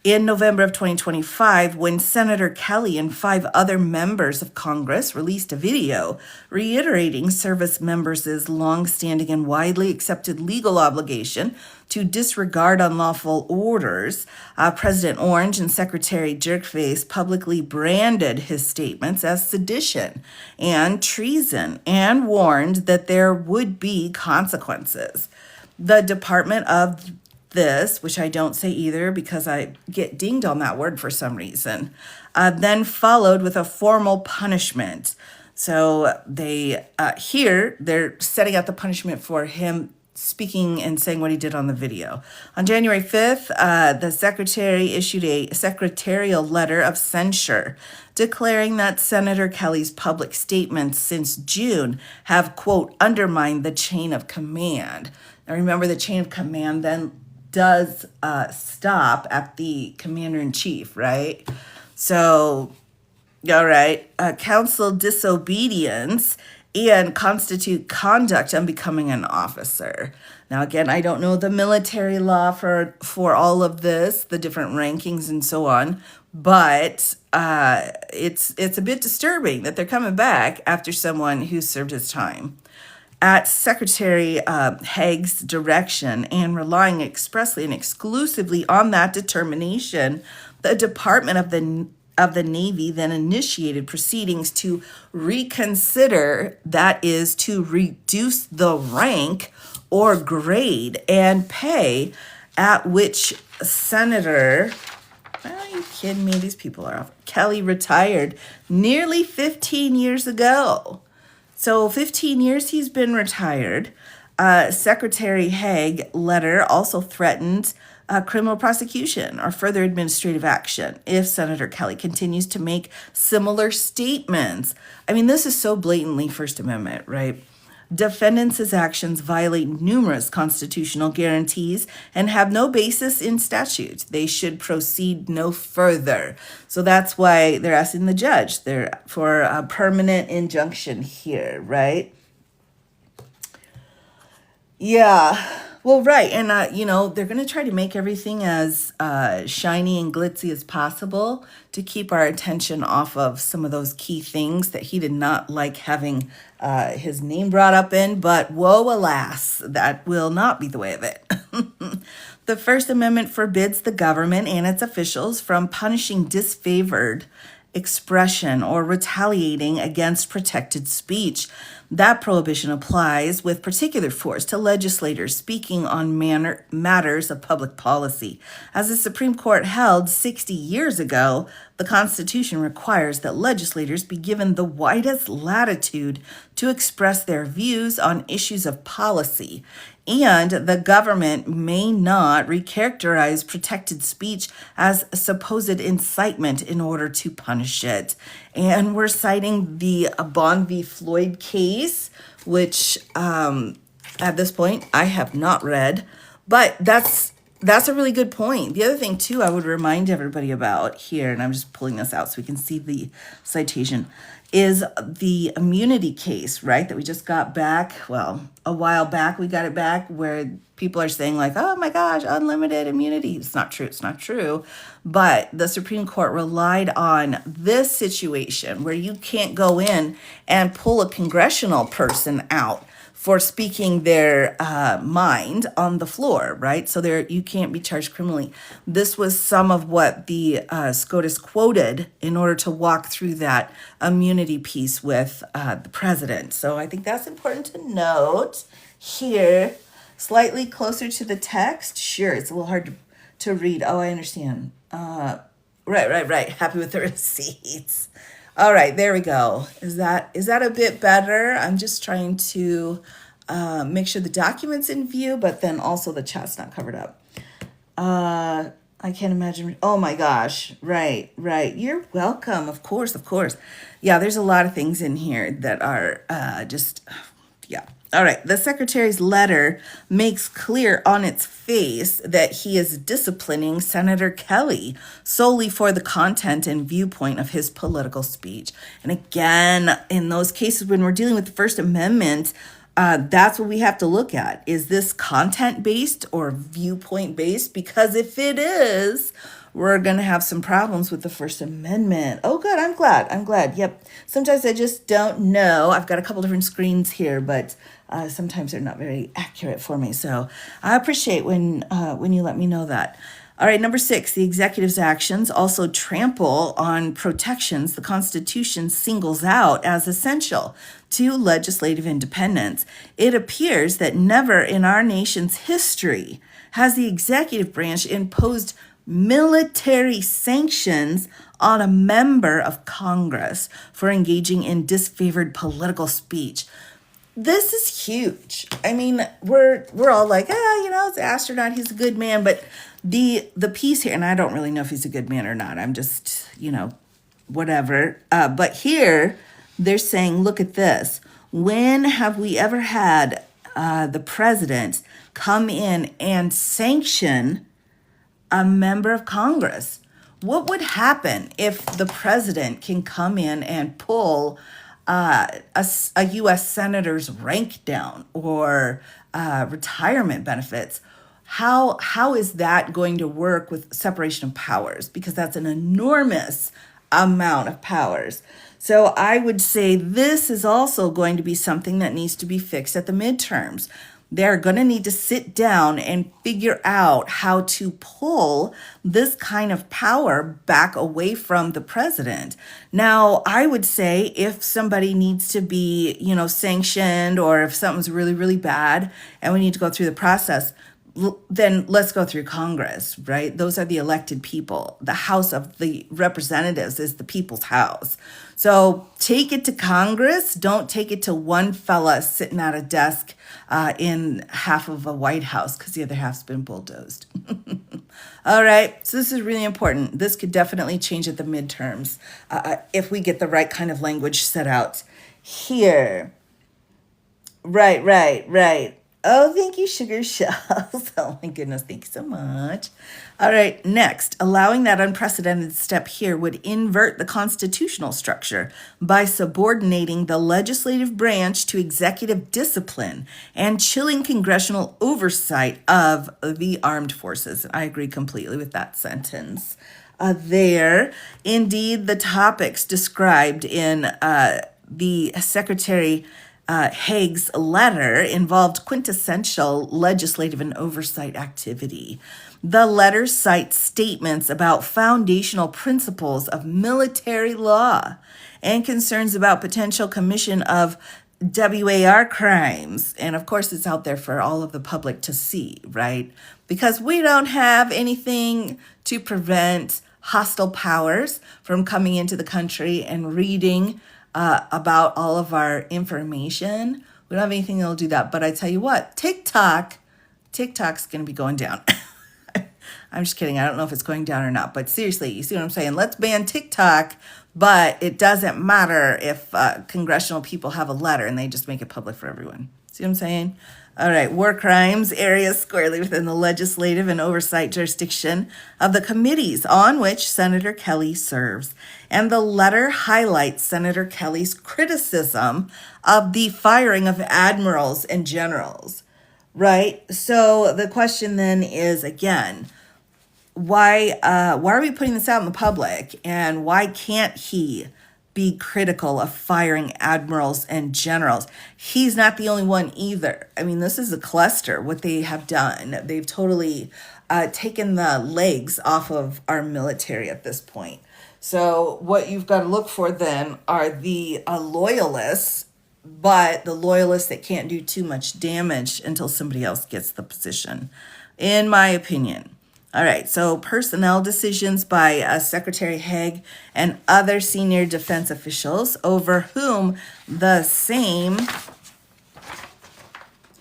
In November of 2025, when Senator Kelly and 5 other members of Congress released a video reiterating service members' longstanding and widely accepted legal obligation to disregard unlawful orders, President Orange and Secretary Jerkface publicly branded his statements as sedition and treason and warned that there would be consequences. The Department of this, which I don't say either because I get dinged on that word for some reason, then followed with a formal punishment. So they're setting out the punishment for him speaking and saying what he did on the video. On January 5th, the secretary issued a secretarial letter of censure declaring that Senator Kelly's public statements since June have, quote, undermined the chain of command. Now remember, the chain of command then does stop at the commander-in-chief, right? So, all right, counsel disobedience and constitute conduct on becoming an officer. Now, again, I don't know the military law for all of this, the different rankings and so on, but it's a bit disturbing that they're coming back after someone who served his time. At Secretary Haig's direction and relying expressly and exclusively on that determination, the Department of the Navy then initiated proceedings to reconsider, that is, to reduce the rank or grade and pay at which Senator, are you kidding me? These people are off. Kelly retired nearly 15 years ago. So 15 years he's been retired. Secretary Haig letter also threatened criminal prosecution or further administrative action if Senator Kelly continues to make similar statements. I mean, this is so blatantly First Amendment, right? Defendants' actions violate numerous constitutional guarantees and have no basis in statute. They should proceed no further. So that's why they're asking the judge for a permanent injunction here, right? Yeah. Well, right. And, they're going to try to make everything as shiny and glitzy as possible to keep our attention off of some of those key things that he did not like having his name brought up in. But woe, alas, that will not be the way of it. The First Amendment forbids the government and its officials from punishing disfavored expression or retaliating against protected speech. That prohibition applies with particular force to legislators speaking on matters of public policy. As the Supreme Court held 60 years ago, the Constitution requires that legislators be given the widest latitude to express their views on issues of policy, and the government may not recharacterize protected speech as supposed incitement in order to punish it. And we're citing the Bond v. Floyd case, which at this point I have not read, but that's a really good point. The other thing, too, I would remind everybody about here, and I'm just pulling this out so we can see the citation, is the immunity case, right, that we just got back. Well, a while back we got it back, where people are saying like, oh my gosh, unlimited immunity. It's not true. It's not true. But the Supreme Court relied on this situation where you can't go in and pull a congressional person out for speaking their mind on the floor, right? So there, you can't be charged criminally. This was some of what the SCOTUS quoted in order to walk through that immunity piece with the president. So I think that's important to note here. Slightly closer to the text. Sure, it's a little hard to read. Oh, I understand. Right. Happy with the receipts. All right, there we go. Is that a bit better? I'm just trying to make sure the document's in view, but then also the chat's not covered up. I can't imagine. Oh my gosh. Right. You're welcome. Of course. Yeah, there's a lot of things in here that are yeah. All right. The secretary's letter makes clear on its face that he is disciplining Senator Kelly solely for the content and viewpoint of his political speech. And again, in those cases when we're dealing with the First Amendment, that's what we have to look at. Is this content-based or viewpoint-based? Because if it is, we're going to have some problems with the First Amendment. Oh, good. I'm glad. Yep. Sometimes I just don't know. I've got a couple different screens here, but sometimes they're not very accurate for me. So I appreciate when you let me know that. All right, number 6, the executive's actions also trample on protections the Constitution singles out as essential to legislative independence. It appears that never in our nation's history has the executive branch imposed military sanctions on a member of Congress for engaging in disfavored political speech. This is huge. I mean, we're all like, it's an astronaut, he's a good man, but the piece here, and I don't really know if he's a good man or not. I'm just, whatever. But here they're saying, look at this. When have we ever had the president come in and sanction a member of Congress? What would happen if the president can come in and pull a U.S. senator's rank down or retirement benefits? How is that going to work with separation of powers? Because that's an enormous amount of powers. So I would say this is also going to be something that needs to be fixed at the midterms. They're going to need to sit down and figure out how to pull this kind of power back away from the president. Now, I would say if somebody needs to be, sanctioned, or if something's really, really bad and we need to go through the process, then let's go through Congress, right? Those are the elected people. The House of the Representatives is the people's house. So take it to Congress. Don't take it to one fella sitting at a desk in half of a White House because the other half's been bulldozed. All right. So this is really important. This could definitely change at the midterms if we get the right kind of language set out here. Right. Oh, thank you, Sugar Shells. Oh, my goodness. Thank you so much. All right. Next, allowing that unprecedented step here would invert the constitutional structure by subordinating the legislative branch to executive discipline and chilling congressional oversight of the armed forces. I agree completely with that sentence there. Indeed, the topics described in the Secretary Haig's letter involved quintessential legislative and oversight activity. The letter cites statements about foundational principles of military law and concerns about potential commission of WAR crimes. And of course, it's out there for all of the public to see, right? Because we don't have anything to prevent hostile powers from coming into the country and reading about all of our information. We don't have anything that'll do that. But I tell you what, TikTok's going to be going down. I'm just kidding. I don't know if it's going down or not. But seriously, you see what I'm saying? Let's ban TikTok. But it doesn't matter if congressional people have a letter and they just make it public for everyone. See what I'm saying? All right, war crimes area squarely within the legislative and oversight jurisdiction of the committees on which Senator Kelly serves. And the letter highlights Senator Kelly's criticism of the firing of admirals and generals, right? So the question then is, again, why are we putting this out in the public, and why can't he be critical of firing admirals and generals. He's not the only one either. I mean, this is a cluster, what they have done. They've totally taken the legs off of our military at this point. So what you've got to look for then are the loyalists, but the loyalists that can't do too much damage until somebody else gets the position, in my opinion. All right, so personnel decisions by Secretary Haig and other senior defense officials over whom the same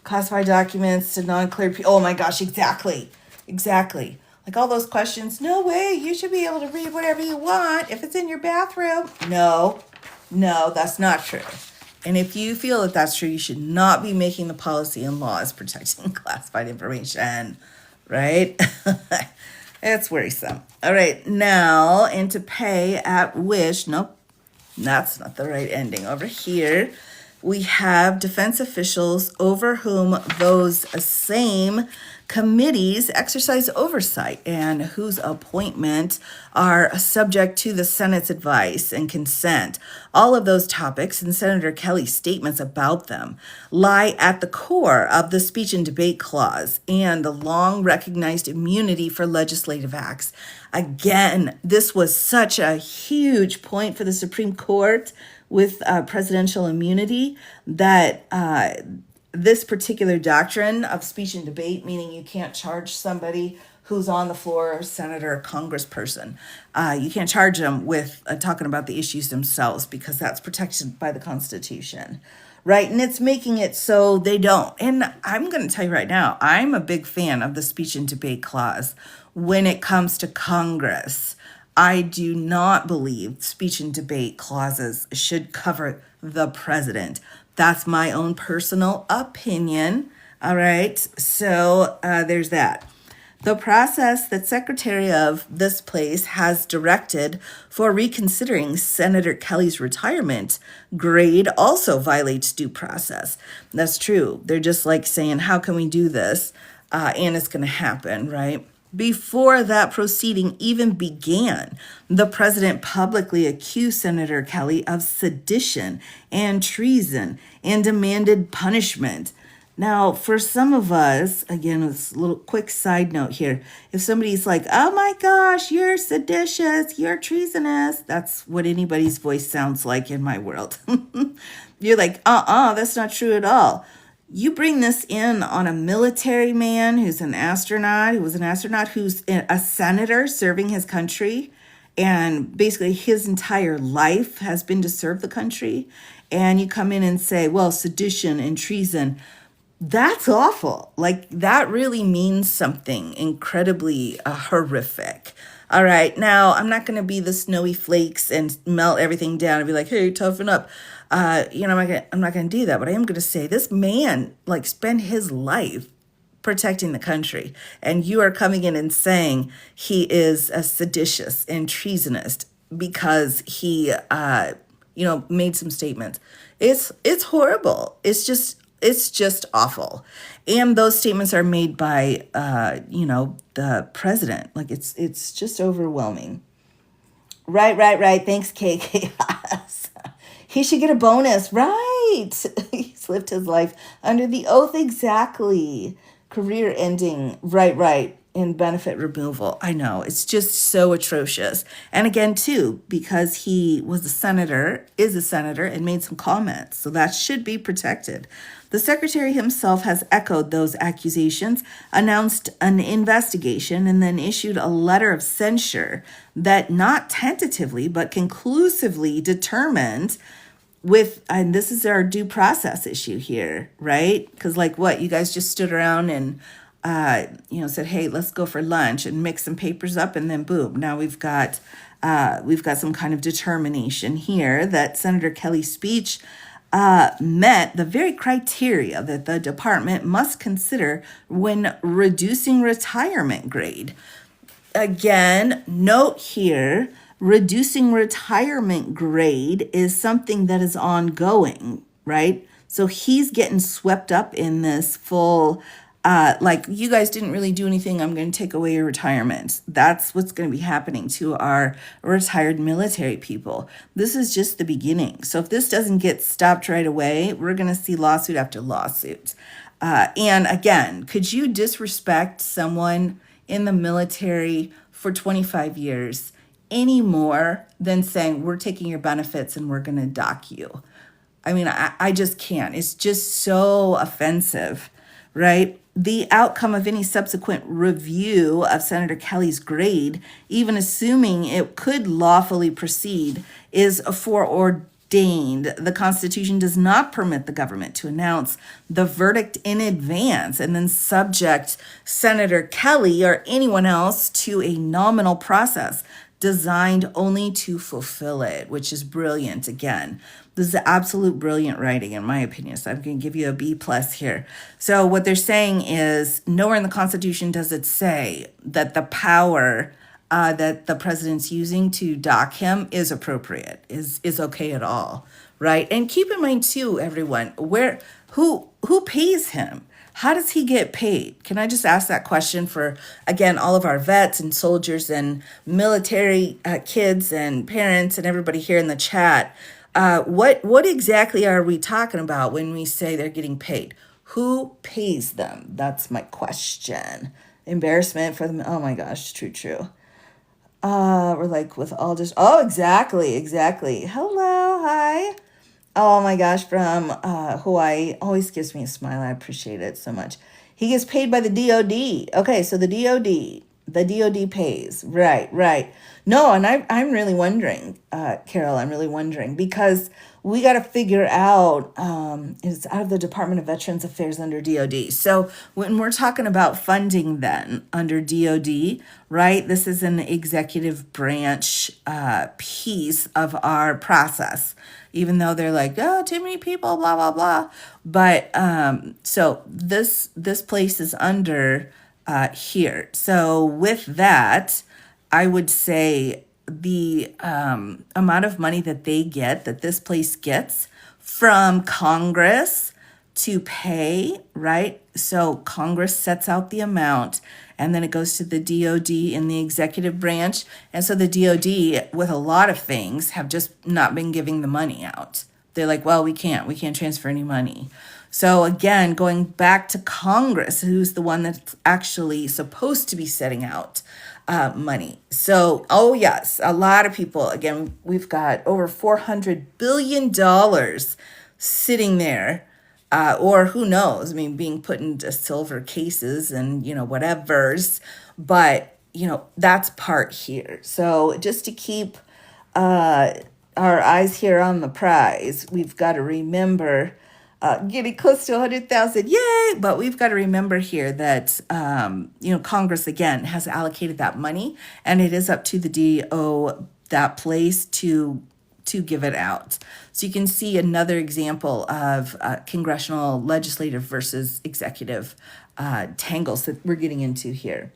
classified documents to non-cleared people. Oh my gosh, exactly. Like all those questions, no way, you should be able to read whatever you want if it's in your bathroom. No, that's not true. And if you feel that that's true, you should not be making the policy and laws protecting classified information, right? It's worrisome. All right, now into pay at wish. Nope, that's not the right ending. Over here, we have defense officials over whom those same committees exercise oversight and whose appointment are subject to the Senate's advice and consent. All of those topics and Senator Kelly's statements about them lie at the core of the speech and debate clause and the long recognized immunity for legislative acts. Again, this was such a huge point for the Supreme Court with presidential immunity that this particular doctrine of speech and debate, meaning you can't charge somebody who's on the floor, senator, or congressperson, you can't charge them with talking about the issues themselves because that's protected by the Constitution, right? And it's making it so they don't. And I'm going to tell you right now, I'm a big fan of the speech and debate clause when it comes to Congress. I do not believe speech and debate clauses should cover the president. That's my own personal opinion. All right, so there's that. The process that Secretary of this place has directed for reconsidering Senator Kelly's retirement grade also violates due process. That's true. They're just like saying, how can we do this? And it's going to happen, right? Before that proceeding even began, the president publicly accused Senator Kelly of sedition and treason and demanded punishment. Now, for some of us, again, this little quick side note here, if somebody's like, oh my gosh, you're seditious, you're treasonous, that's what anybody's voice sounds like in my world. You're like, that's not true at all. You bring this in on a military man who's an astronaut, who's a senator serving his country, and basically his entire life has been to serve the country, and you come in and say, well, sedition and treason, that's awful. Like, that really means something incredibly horrific. All right, now I'm not going to be the snowy flakes and melt everything down and be like, hey, toughen up. I'm not going to do that, but I am going to say this man spent his life protecting the country, and you are coming in and saying he is a seditious and treasonous because he, made some statements. It's horrible. It's just awful. And those statements are made by, the president. It's just overwhelming. Right. Thanks, KK. He should get a bonus, right? He's lived his life under the oath, exactly. Career ending, right, and benefit removal. I know, it's just so atrocious. And again, too, because he is a senator, and made some comments, so that should be protected. The secretary himself has echoed those accusations, announced an investigation, and then issued a letter of censure that not tentatively, but conclusively determined and this is our due process issue here, right? Because you guys just stood around and, said, hey, let's go for lunch and mix some papers up, and then boom, now we've got some kind of determination here that Senator Kelly's speech met the very criteria that the department must consider when reducing retirement grade. Again, note here, reducing retirement grade is something that is ongoing, right? So he's getting swept up in this full like, you guys didn't really do anything. I'm going to take away your retirement. That's what's going to be happening to our retired military people. This is just the beginning. So if this doesn't get stopped right away, we're going to see lawsuit after lawsuit. And again, could you disrespect someone in the military for 25 years any more than saying, we're taking your benefits and we're going to dock you? I mean, I just can't. It's just so offensive, right? The outcome of any subsequent review of Senator Kelly's grade, even assuming it could lawfully proceed, is foreordained. The Constitution does not permit the government to announce the verdict in advance and then subject Senator Kelly or anyone else to a nominal process designed only to fulfill it, which is brilliant. Again, this is absolute brilliant writing, in my opinion. So I'm going to give you a B+ here. So what they're saying is, nowhere in the Constitution does it say that the power that the president's using to dock him is appropriate, is okay at all, right? And keep in mind too, everyone, who pays him? How does he get paid? Can I just ask that question for, again, all of our vets and soldiers and military kids and parents and everybody here in the chat? What exactly are we talking about when we say they're getting paid? Who pays them? That's my question. Embarrassment for them. Oh my gosh, true. We're like with all just, oh, exactly. Hello, hi. Oh my gosh, from Hawaii. Always gives me a smile. I appreciate it so much. He gets paid by the DOD. Okay, so the DOD pays. Right. No, and I'm really wondering, Carol, I'm really wondering, because we got to figure out, it's out of the Department of Veterans Affairs under DOD. So when we're talking about funding then under DOD, right, this is an executive branch piece of our process, even though they're like, oh, too many people, blah, blah, blah. But so this place is under here. So with that, I would say the amount of money that they get, that this place gets from Congress to pay, right? So Congress sets out the amount, and then it goes to the DOD in the executive branch. And so the DOD, with a lot of things, have just not been giving the money out. They're like, well, we can't transfer any money. So again, going back to Congress, who's the one that's actually supposed to be setting out money. So, oh yes, a lot of people, again, we've got over $400 billion sitting there, or who knows, I mean, being put into silver cases and, whatevers, but, that's part here. So just to keep our eyes here on the prize, we've got to remember getting close to 100,000, yay! But we've got to remember here that, Congress, again, has allocated that money, and it is up to the DO, that place, to give it out. So you can see another example of congressional, legislative versus executive tangles that we're getting into here.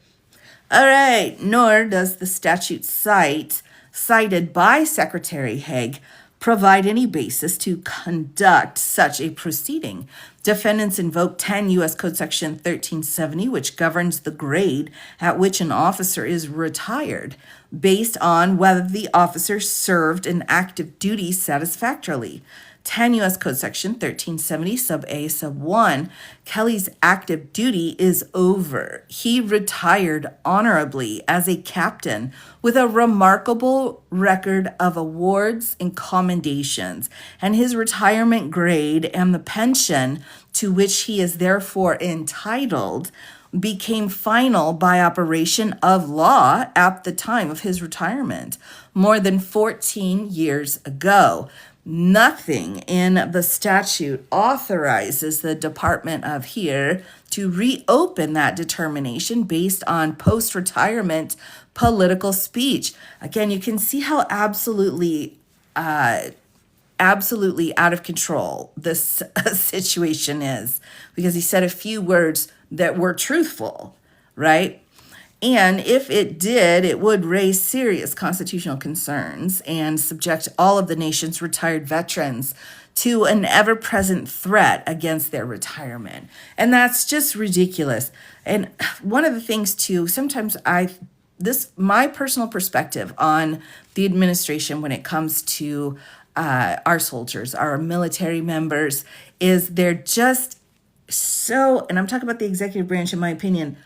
All right, nor does the statute cited by Secretary Haig provide any basis to conduct such a proceeding. Defendants invoke 10 U.S. Code Section 1370, which governs the grade at which an officer is retired, based on whether the officer served an active duty satisfactorily. 10 U.S. Code Section 1370, sub A, sub 1, Kelly's active duty is over. He retired honorably as a captain with a remarkable record of awards and commendations, and his retirement grade and the pension to which he is therefore entitled became final by operation of law at the time of his retirement, more than 14 years ago. Nothing in the statute authorizes the Department of here to reopen that determination based on post-retirement political speech. Again, you can see how absolutely out of control this situation is, because he said a few words that were truthful, right? And if it did, it would raise serious constitutional concerns and subject all of the nation's retired veterans to an ever-present threat against their retirement. And that's just ridiculous. And one of the things too, sometimes my personal perspective on the administration when it comes to our soldiers, our military members, is they're just so, and I'm talking about the executive branch in my opinion,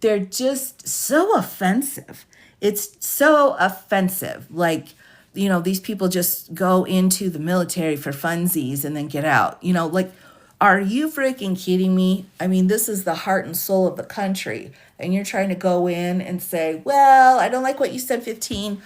they're just so offensive. It's so offensive. Like, these people just go into the military for funsies and then get out. Like, are you freaking kidding me? I mean, this is the heart and soul of the country. And you're trying to go in and say, well, I don't like what you said 15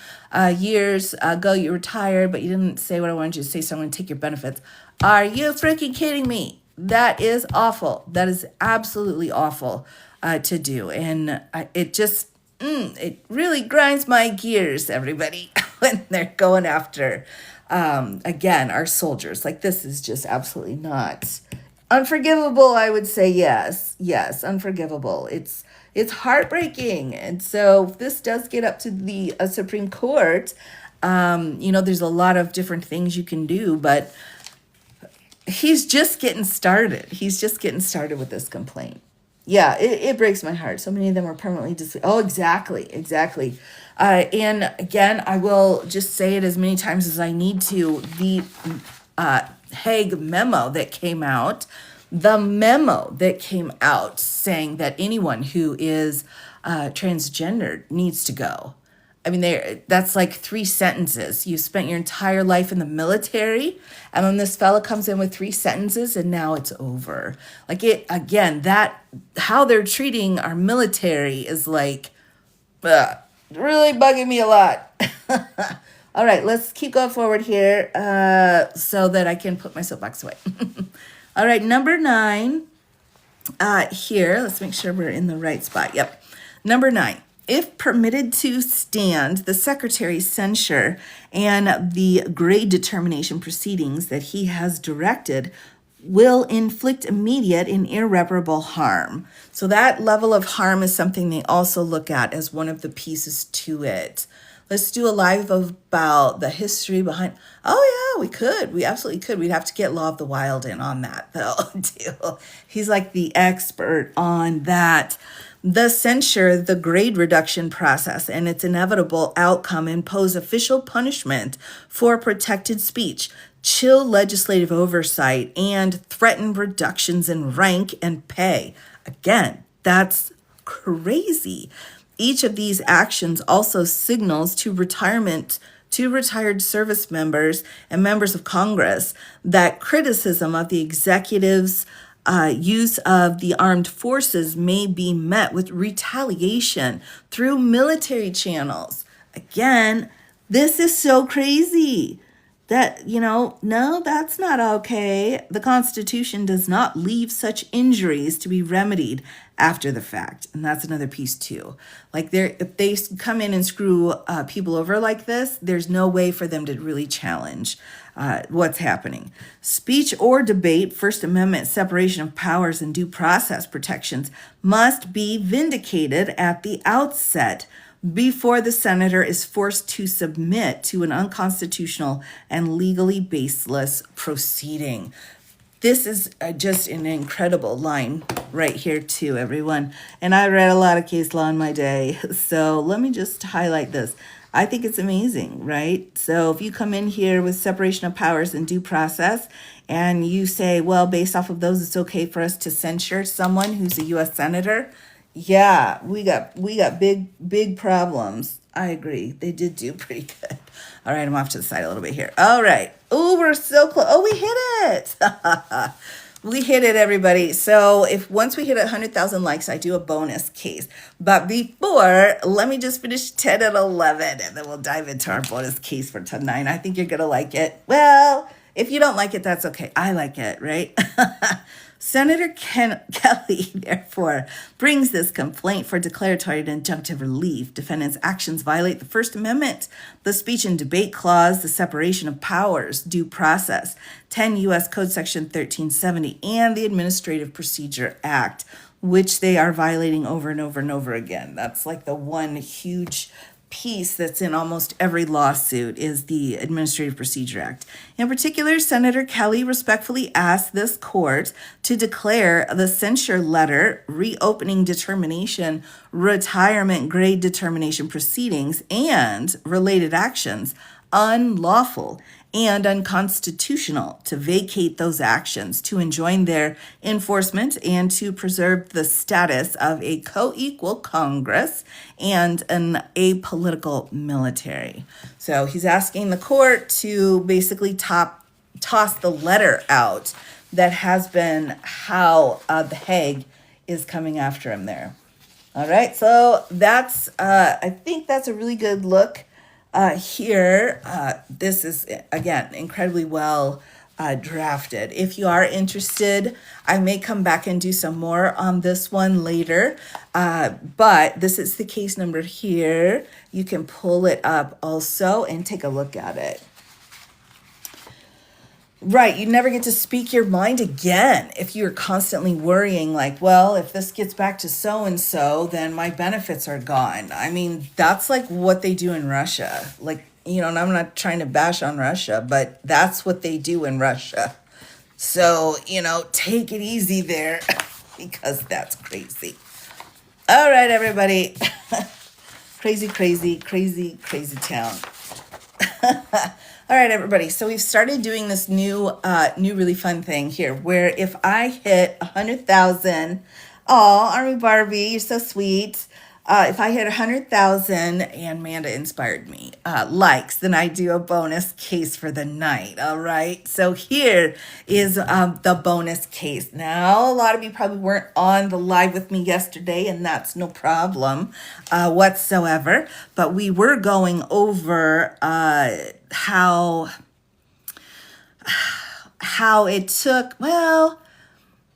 years ago. You retired, but you didn't say what I wanted you to say, so I'm going to take your benefits. Are you freaking kidding me? That is awful. That is absolutely awful to do. And it really grinds my gears, everybody, when they're going after, again, our soldiers. Like, this is just absolutely not unforgivable. I would say yes, unforgivable. It's heartbreaking. And so if this does get up to the Supreme Court, there's a lot of different things you can do, but he's just getting started. He's just getting started with this complaint. Yeah, it breaks my heart. So many of them are permanently Oh, exactly. And again, I will just say it as many times as I need to. The Hague memo that came out, saying that anyone who is transgendered needs to go. I mean, that's like 3 sentences. You spent your entire life in the military, and then this fella comes in with 3 sentences, and now it's over. Like, how they're treating our military is like, really bugging me a lot. All right, let's keep going forward here so that I can put my soapbox away. All right, number 9 here. Let's make sure we're in the right spot. Yep. Number 9. If permitted to stand, the secretary's censure and the grade determination proceedings that he has directed will inflict immediate and irreparable harm. So that level of harm is something they also look at as one of the pieces to it. Let's do a live about the history behind. Oh yeah, we could. We absolutely could. We'd have to get Law of the Wild in on that though, too. He's like the expert on that. The censure, the grade reduction process, and its inevitable outcome impose official punishment for protected speech, chill legislative oversight, and threaten reductions in rank and pay. Again, that's crazy. Each of these actions also signals to retired service members and members of Congress that criticism of the executive's use of the armed forces may be met with retaliation through military channels. Again, this is so crazy that, no, that's not okay. The Constitution does not leave such injuries to be remedied after the fact. And that's another piece too. Like, if they come in and screw people over like this, there's no way for them to really challenge what's happening. Speech or debate, First Amendment separation of powers and due process protections must be vindicated at the outset before the senator is forced to submit to an unconstitutional and legally baseless proceeding. This is just an incredible line right here too, everyone. And I read a lot of case law in my day, so let me just highlight this. I think it's amazing, right? So if you come in here with separation of powers and due process, and you say, well, based off of those, it's okay for us to censure someone who's a U.S. senator. Yeah, we got big problems. I agree. They did do pretty good. All right, I'm off to the side a little bit here. All right. Oh, we're so close. Oh, we hit it. We hit it, everybody. So once we hit 100,000 likes, I do a bonus case. But before, let me just finish 10 and 11, and then we'll dive into our bonus case for tonight. I think you're going to like it. Well, if you don't like it, that's okay. I like it, right? Senator Kelly, therefore, brings this complaint for declaratory and injunctive relief. Defendants' actions violate the First Amendment, the speech and debate clause, the separation of powers, due process, 10 U.S. Code Section 1370, and the Administrative Procedure Act, which they are violating over and over and over again. That's like the one huge piece that's in almost every lawsuit is the Administrative Procedure Act. In particular, Senator Kelly respectfully asked this court to declare the censure letter, reopening determination, retirement grade determination proceedings, and related actions unlawful and unconstitutional, to vacate those actions, to enjoin their enforcement, and to preserve the status of a co-equal Congress and an apolitical military. So he's asking the court to basically toss the letter out that has been how the Hague is coming after him there. All right, so that's I think that's a really good look here. This is, again, incredibly well drafted. If you are interested, I may come back and do some more on this one later, but this is the case number here. You can pull it up also and take a look at it. Right, you never get to speak your mind again if you're constantly worrying like, well, if this gets back to so-and-so, then my benefits are gone. I mean, that's like what they do in Russia. Like, you know, and I'm not trying to bash on Russia, but that's what they do in Russia. So, you know, take it easy there because that's crazy. All right, everybody. Crazy, crazy, crazy, crazy town. All right, everybody. So we've started doing this new really fun thing here, where if I hit 100,000, Army Barbie, you're so sweet. If I hit 100,000, and Amanda inspired me, likes, then I do a bonus case for the night. All right. So here is the bonus case. Now, a lot of you probably weren't on the live with me yesterday, and that's no problem whatsoever. But we were going over how it took, well,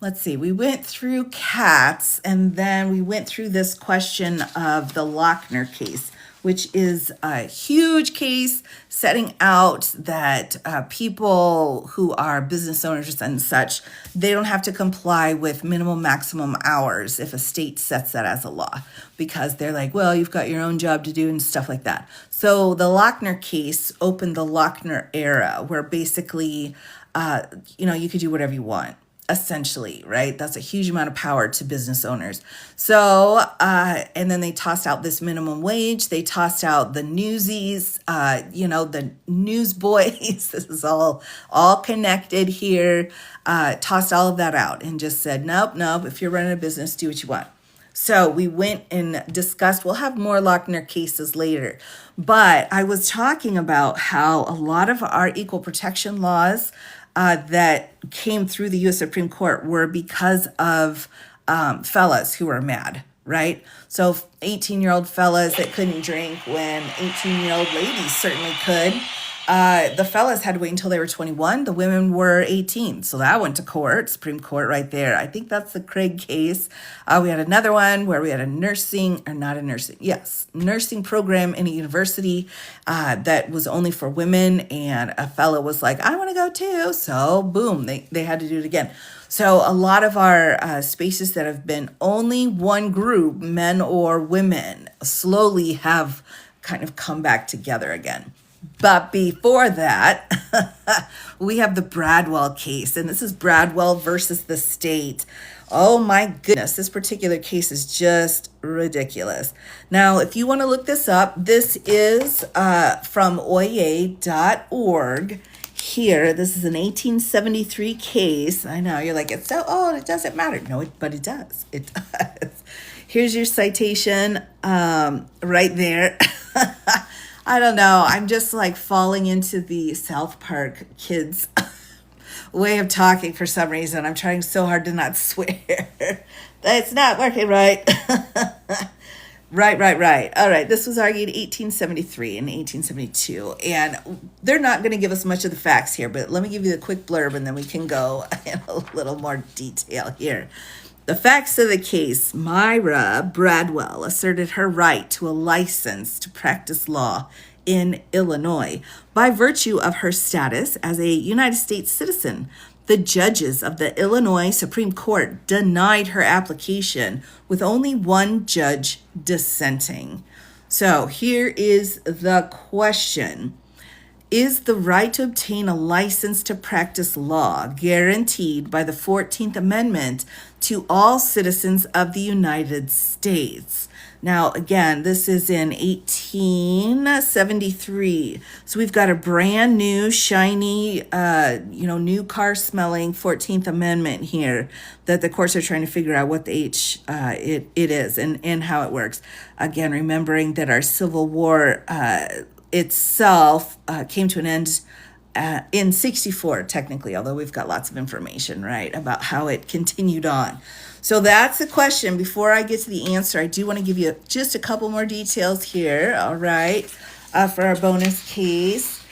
let's see, we went through cats, and then we went through this question of the Lochner case, which is a huge case setting out that people who are business owners and such, they don't have to comply with minimum maximum hours if a state sets that as a law, because they're like, well, you've got your own job to do and stuff like that. So the Lochner case opened the Lochner era, where basically, you could do whatever you want, essentially, right? That's a huge amount of power to business owners. So, and then they tossed out this minimum wage. They tossed out the newsies, the newsboys. This is all connected here. Tossed all of that out and just said, nope. If you're running a business, do what you want. So we went and discussed, we'll have more Lochner cases later, but I was talking about how a lot of our equal protection laws that came through the U.S. Supreme Court were because of fellas who were mad, right? So 18-year-old fellas that couldn't drink when 18-year-old ladies certainly could. The fellas had to wait until they were 21. The women were 18. So that went to court, Supreme Court right there. I think that's the Craig case. We had another one where we had a nursing program in a university that was only for women. And a fella was like, I want to go too. So boom, they had to do it again. So a lot of our spaces that have been only one group, men or women, slowly have kind of come back together again. But before that, we have the Bradwell case, and this is Bradwell versus the state. Oh my goodness, this particular case is just ridiculous. Now, if you want to look this up, this is from oya.org. Here, this is an 1873 case. I know, you're like, it's so old, it doesn't matter. No, but it does. It does. Here's your citation right there. I don't know. I'm just like falling into the South Park kids way of talking for some reason. I'm trying so hard to not swear. It's not working right. Right. All right. This was argued 1873 and 1872. And they're not going to give us much of the facts here, but let me give you the quick blurb and then we can go in a little more detail here. The facts of the case: Myra Bradwell asserted her right to a license to practice law in Illinois by virtue of her status as a United States citizen. The judges of the Illinois Supreme Court denied her application, with only one judge dissenting. So here is the question. Is the right to obtain a license to practice law guaranteed by the 14th Amendment to all citizens of the United States? Now, again, this is in 1873. So we've got a brand new, shiny, new car smelling 14th Amendment here that the courts are trying to figure out what the it is and how it works. Again, remembering that our Civil War itself came to an end in 64, technically, although we've got lots of information, right, about how it continued on. So that's the question. Before I get to the answer, I do want to give you just a couple more details here, all right, for our bonus case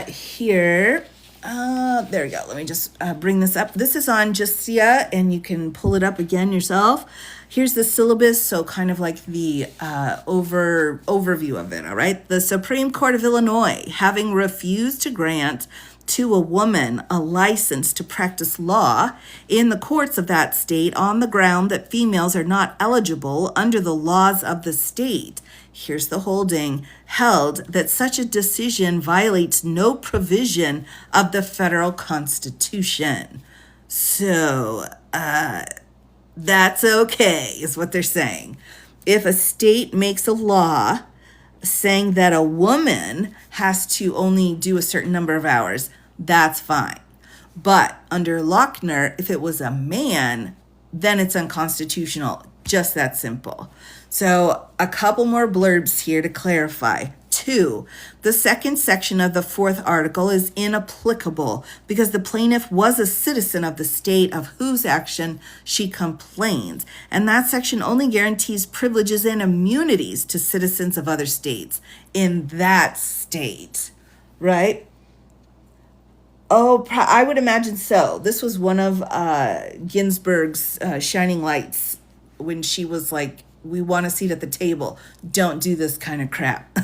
here. There we go. Let me just bring this up. This is on Justia, and you can pull it up again yourself. Here's the syllabus, so kind of like the overview of it, all right? The Supreme Court of Illinois, having refused to grant to a woman a license to practice law in the courts of that state on the ground that females are not eligible under the laws of the state. Here's the holding, held that such a decision violates no provision of the federal Constitution. So, that's okay, is what they're saying. If a state makes a law saying that a woman has to only do a certain number of hours, that's fine. But under Lochner, if it was a man, then it's unconstitutional. Just that simple. So a couple more blurbs here to clarify. 2, the second section of the 4th article is inapplicable because the plaintiff was a citizen of the state of whose action she complains, and that section only guarantees privileges and immunities to citizens of other states in that state, right? Oh, I would imagine so. This was one of Ginsburg's shining lights when she was like, we want a seat at the table. Don't do this kind of crap.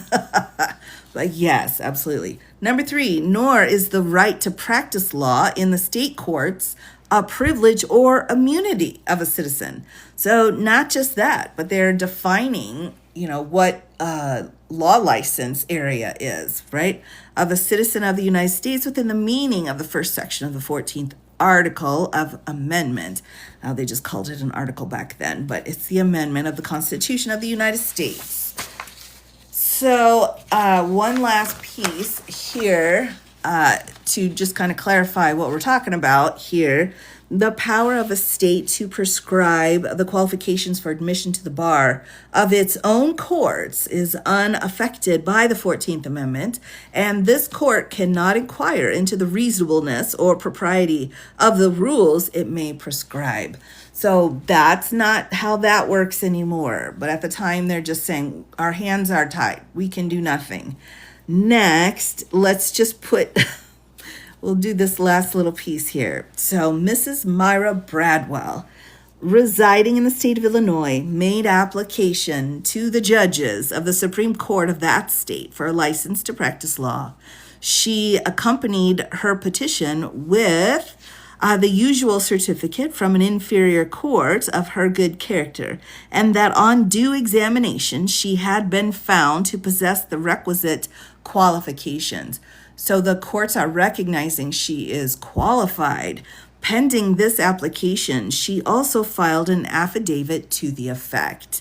But yes, absolutely. Number 3, nor is the right to practice law in the state courts a privilege or immunity of a citizen. So not just that, but they're defining, what law license area is, right? Of a citizen of the United States within the meaning of the first section of the 14th article of amendment. They just called it an article back then, but it's the amendment of the Constitution of the United States. So one last piece here to just kind of clarify what we're talking about here. The power of a state to prescribe the qualifications for admission to the bar of its own courts is unaffected by the 14th Amendment, and this court cannot inquire into the reasonableness or propriety of the rules it may prescribe. So that's not how that works anymore. But at the time, they're just saying, our hands are tied. We can do nothing. Next, let's just put... We'll do this last little piece here. So Mrs. Myra Bradwell, residing in the state of Illinois, made application to the judges of the Supreme Court of that state for a license to practice law. She accompanied her petition with the usual certificate from an inferior court of her good character, and that on due examination she had been found to possess the requisite qualifications. So the courts are recognizing she is qualified. Pending this application, she also filed an affidavit to the effect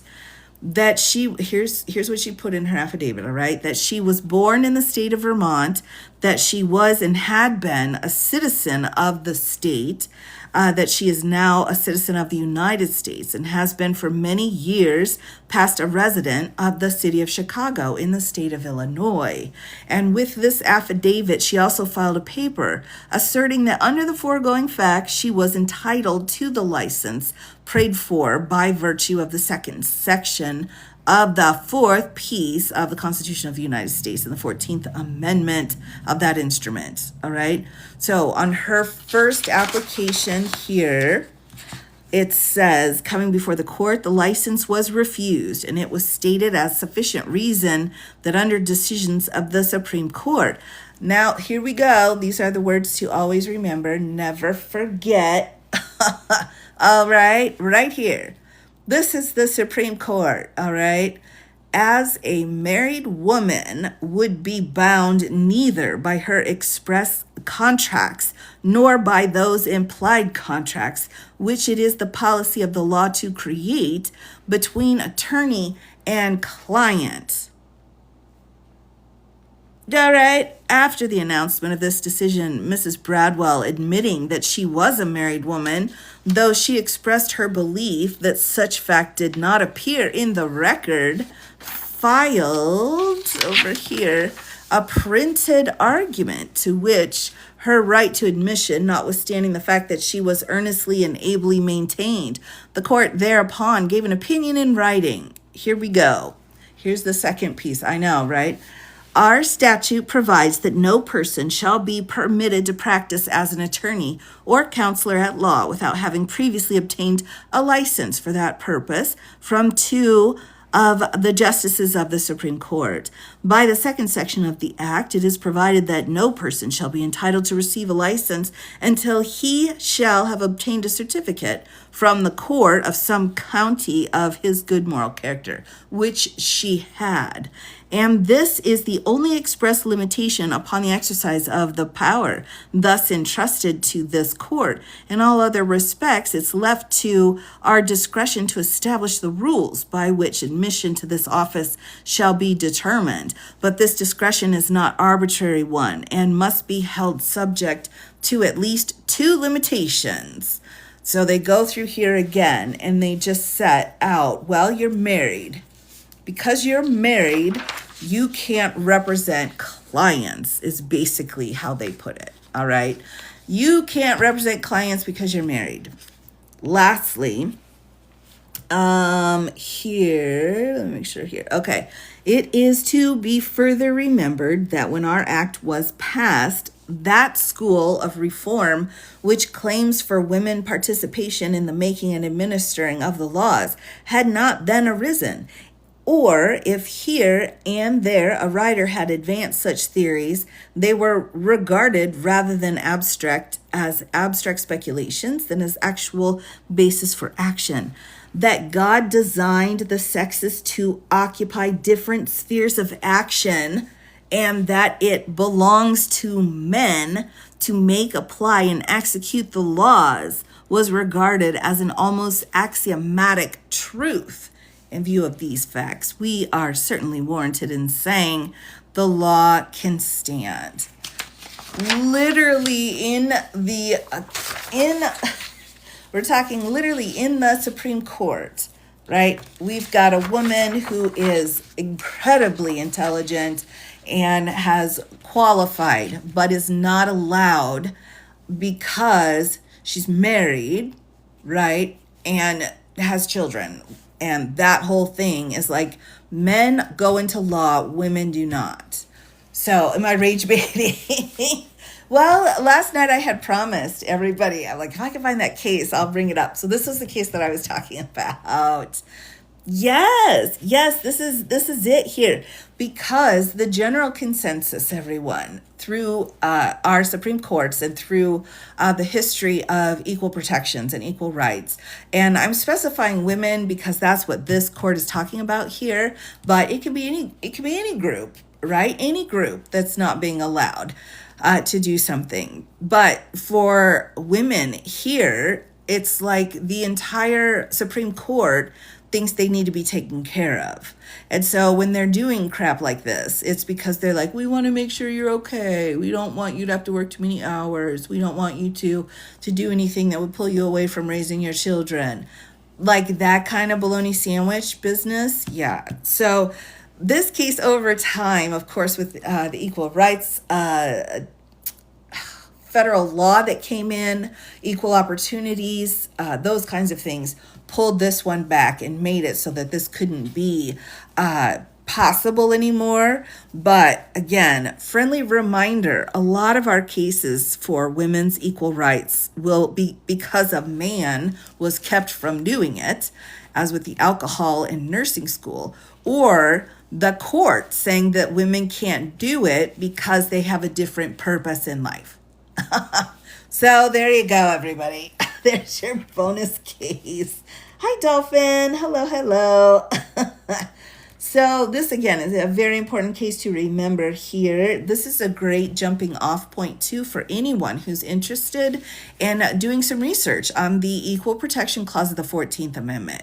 that here's what she put in her affidavit, all right, that she was born in the state of Vermont, that she was and had been a citizen of the state, that she is now a citizen of the United States and has been for many years past a resident of the city of Chicago in the state of Illinois. And with this affidavit, she also filed a paper asserting that under the foregoing facts, she was entitled to the license prayed for by virtue of the second section of the 4th piece of the Constitution of the United States and the 14th Amendment of that instrument. All right. So on her first application here, it says, coming before the court, the license was refused, and it was stated as sufficient reason that under decisions of the Supreme Court. Now, here we go. These are the words to always remember. Never forget. All right. Right here. This is the Supreme Court, all right? as a married woman would be bound neither by her express contracts nor by those implied contracts, which it is the policy of the law to create between attorney and client. All right. After the announcement of this decision, Mrs. Bradwell, admitting that she was a married woman, though she expressed her belief that such fact did not appear in the record, filed over here a printed argument to which her right to admission, notwithstanding the fact that she was earnestly and ably maintained. The court thereupon gave an opinion in writing. Here we go. Here's the second piece. I know, right? Our statute provides that no person shall be permitted to practice as an attorney or counselor at law without having previously obtained a license for that purpose from two of the justices of the Supreme Court. By the second section of the Act, it is provided that no person shall be entitled to receive a license until he shall have obtained a certificate from the court of some county of his good moral character, which she had. And this is the only express limitation upon the exercise of the power thus entrusted to this court. In all other respects, it's left to our discretion to establish the rules by which admission to this office shall be determined. But this discretion is not arbitrary one and must be held subject to at least two limitations. So they go through here again and they just set out, well, you're married. Because you're married, you can't represent clients, is basically how they put it. All right. You can't represent clients because you're married. Lastly, here, let me make sure here. Okay. It is to be further remembered that when our act was passed, that school of reform, which claims for women participation in the making and administering of the laws, had not then arisen. Or if here and there a writer had advanced such theories, they were regarded rather than abstract speculations than as actual basis for action. That God designed the sexes to occupy different spheres of action and that it belongs to men to make, apply, and execute the laws was regarded as an almost axiomatic truth. In view of these facts, we are certainly warranted in saying the law can stand. Literally we're talking literally in the Supreme Court, right? We've got a woman who is incredibly intelligent and has qualified, but is not allowed because she's married, right? And has children. And that whole thing is like men go into law, women do not. So am I rage baiting? Well, last night I had promised everybody, I'm like, if I can find that case, I'll bring it up. So this was the case that I was talking about. Yes, this is it here. Because the general consensus, everyone, through our Supreme Courts and through the history of equal protections and equal rights, and I'm specifying women because that's what this court is talking about here, but it can be any group, right? Any group that's not being allowed to do something. But for women here, it's like the entire Supreme Court thinks they need to be taken care of. And so when they're doing crap like this, it's because they're like, we want to make sure you're okay. We don't want you to have to work too many hours. We don't want you to do anything that would pull you away from raising your children. Like that kind of bologna sandwich business. Yeah. So this case over time, of course, with the equal rights federal law that came in, equal opportunities, those kinds of things, pulled this one back and made it so that this couldn't be possible anymore. But again, friendly reminder, a lot of our cases for women's equal rights will be because a man was kept from doing it, as with the alcohol in nursing school, or the court saying that women can't do it because they have a different purpose in life. So there you go, everybody. There's your bonus case. Hi, Dolphin. Hello. So this again is a very important case to remember here. This is a great jumping off point too for anyone who's interested in doing some research on the Equal Protection Clause of the 14th Amendment.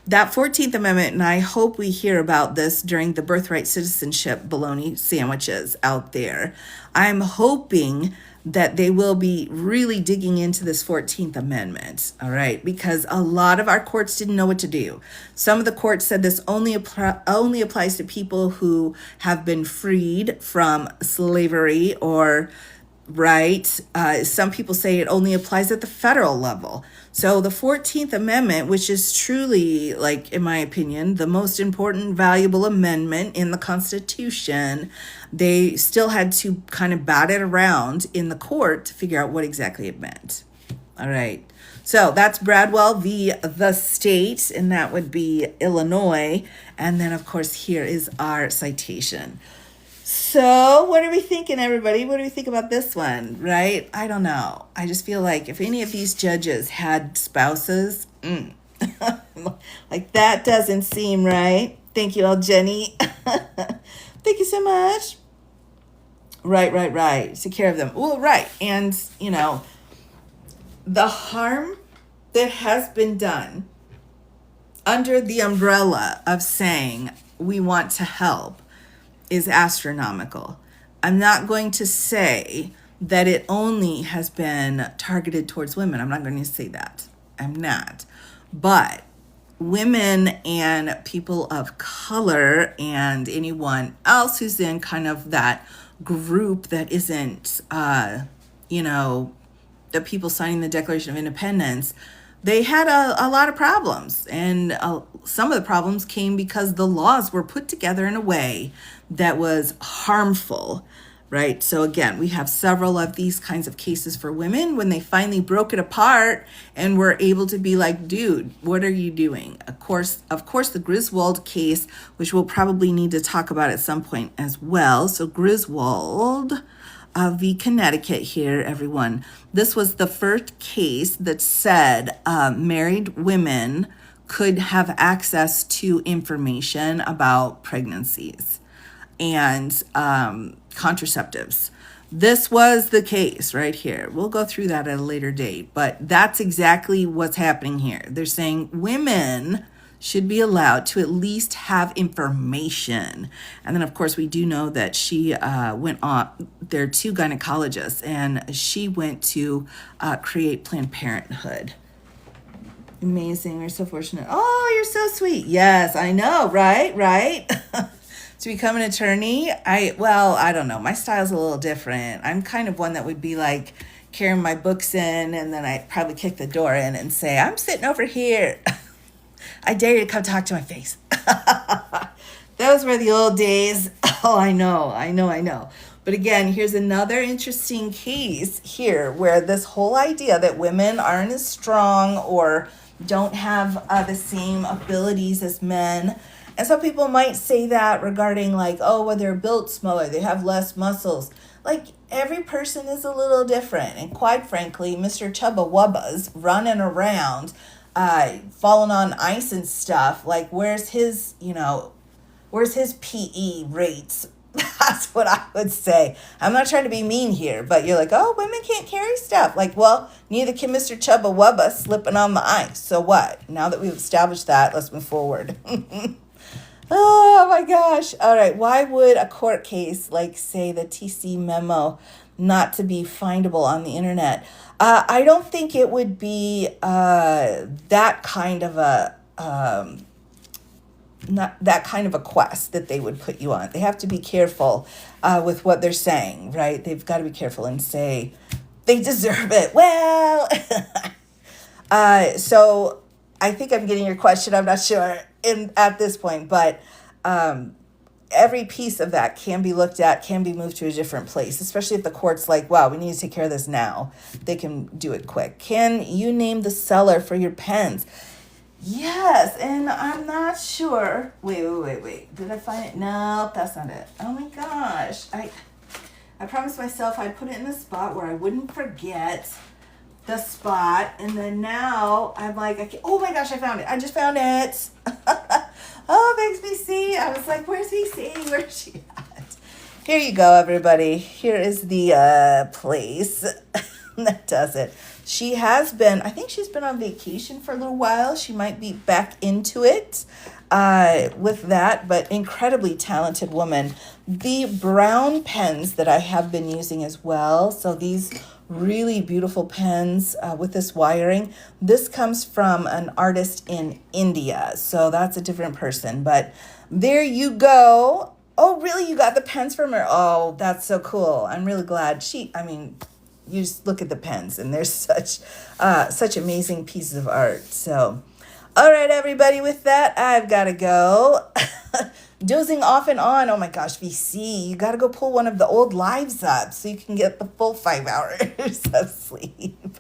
That 14th Amendment, and I hope we hear about this during the birthright citizenship bologna sandwiches out there. I'm hoping that they will be really digging into this 14th Amendment, all right, because a lot of our courts didn't know what to do. Some of the courts said this only applies to people who have been freed from slavery or right? Some people say it only applies at the federal level. So the 14th Amendment, which is truly, like, in my opinion, the most important, valuable amendment in the Constitution, they still had to kind of bat it around in the court to figure out what exactly it meant. All right. So that's Bradwell v. the state, and that would be Illinois. And then, of course, here is our citation. So what are we thinking, everybody? What do we think about this one, right? I don't know. I just feel like if any of these judges had spouses, like that doesn't seem right. Thank you all, Jenny. Thank you so much. Right. Take care of them. Well, right. And, you know, the harm that has been done under the umbrella of saying we want to help is astronomical. I'm not going to say that it only has been targeted towards women. I'm not going to say that. I'm not. But women and people of color and anyone else who's in kind of that group that isn't, the people signing the Declaration of Independence, they had a lot of problems. And some of the problems came because the laws were put together in a way that was harmful, right? So again, we have several of these kinds of cases for women when they finally broke it apart and were able to be like, dude, what are you doing? Of course, the Griswold case, which we'll probably need to talk about at some point as well. So Griswold v. Connecticut here, everyone. This was the first case that said married women could have access to information about pregnancies and contraceptives. This was the case right here. We'll go through that at a later date, but that's exactly what's happening here. They're saying women should be allowed to at least have information. And then, of course, we do know that she went on, there are two gynecologists, and she went to create Planned Parenthood. Amazing. We're so fortunate. Oh, you're so sweet. Yes, I know, right? To become an attorney, I don't know. My style's a little different. I'm kind of one that would be like carrying my books in, and then I'd probably kick the door in and say, I'm sitting over here. I dare you to come talk to my face. Those were the old days. Oh, I know. But again, here's another interesting case here where this whole idea that women aren't as strong or don't have the same abilities as men. And some people might say that regarding like, oh, well, they're built smaller, they have less muscles. Like, every person is a little different. And quite frankly, Mr. Chubba Wubba's running around, falling on ice and stuff. Like, where's his PE rates? That's what I would say. I'm not trying to be mean here, but you're like, oh, women can't carry stuff. Like, well, neither can Mr. Chubba Wubba slipping on the ice. So what? Now that we've established that, let's move forward. Oh my gosh. All right. Why would a court case like, say, the TC memo not to be findable on the internet? I don't think it would be that kind of a not that kind of a quest that they would put you on. They have to be careful with what they're saying, right? They've got to be careful and say they deserve it. Well, so I think I'm getting your question. I'm not sure at this point, but every piece of that can be looked at, can be moved to a different place, especially if the court's like, wow, we need to take care of this now. They can do it quick. Can you name the seller for your pens? Yes, and I'm not sure. Wait. Did I find it? No, that's not it. Oh my gosh. I promised myself I'd put it in a spot where I wouldn't forget the spot, and then now I'm like, oh my gosh, I found it. I just found it. Oh, thanks, BC. I was like, where's VC? Where's she at? Here you go, everybody. Here is the place that does it. She has been, I think she's been on vacation for a little while. She might be back into it with that, but incredibly talented woman. The brown pens that I have been using as well. So these really beautiful pens with this wiring. This comes from an artist in India. So that's a different person, but there you go. Oh, really? You got the pens from her? Oh, that's so cool. I'm really glad. You just look at the pens and they're such amazing pieces of art. So, all right, everybody, with that, I've got to go. Dozing off and on. Oh my gosh, VC, you got to go pull one of the old lives up so you can get the full 5 hours of sleep.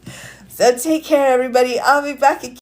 So take care, everybody. I'll be back again.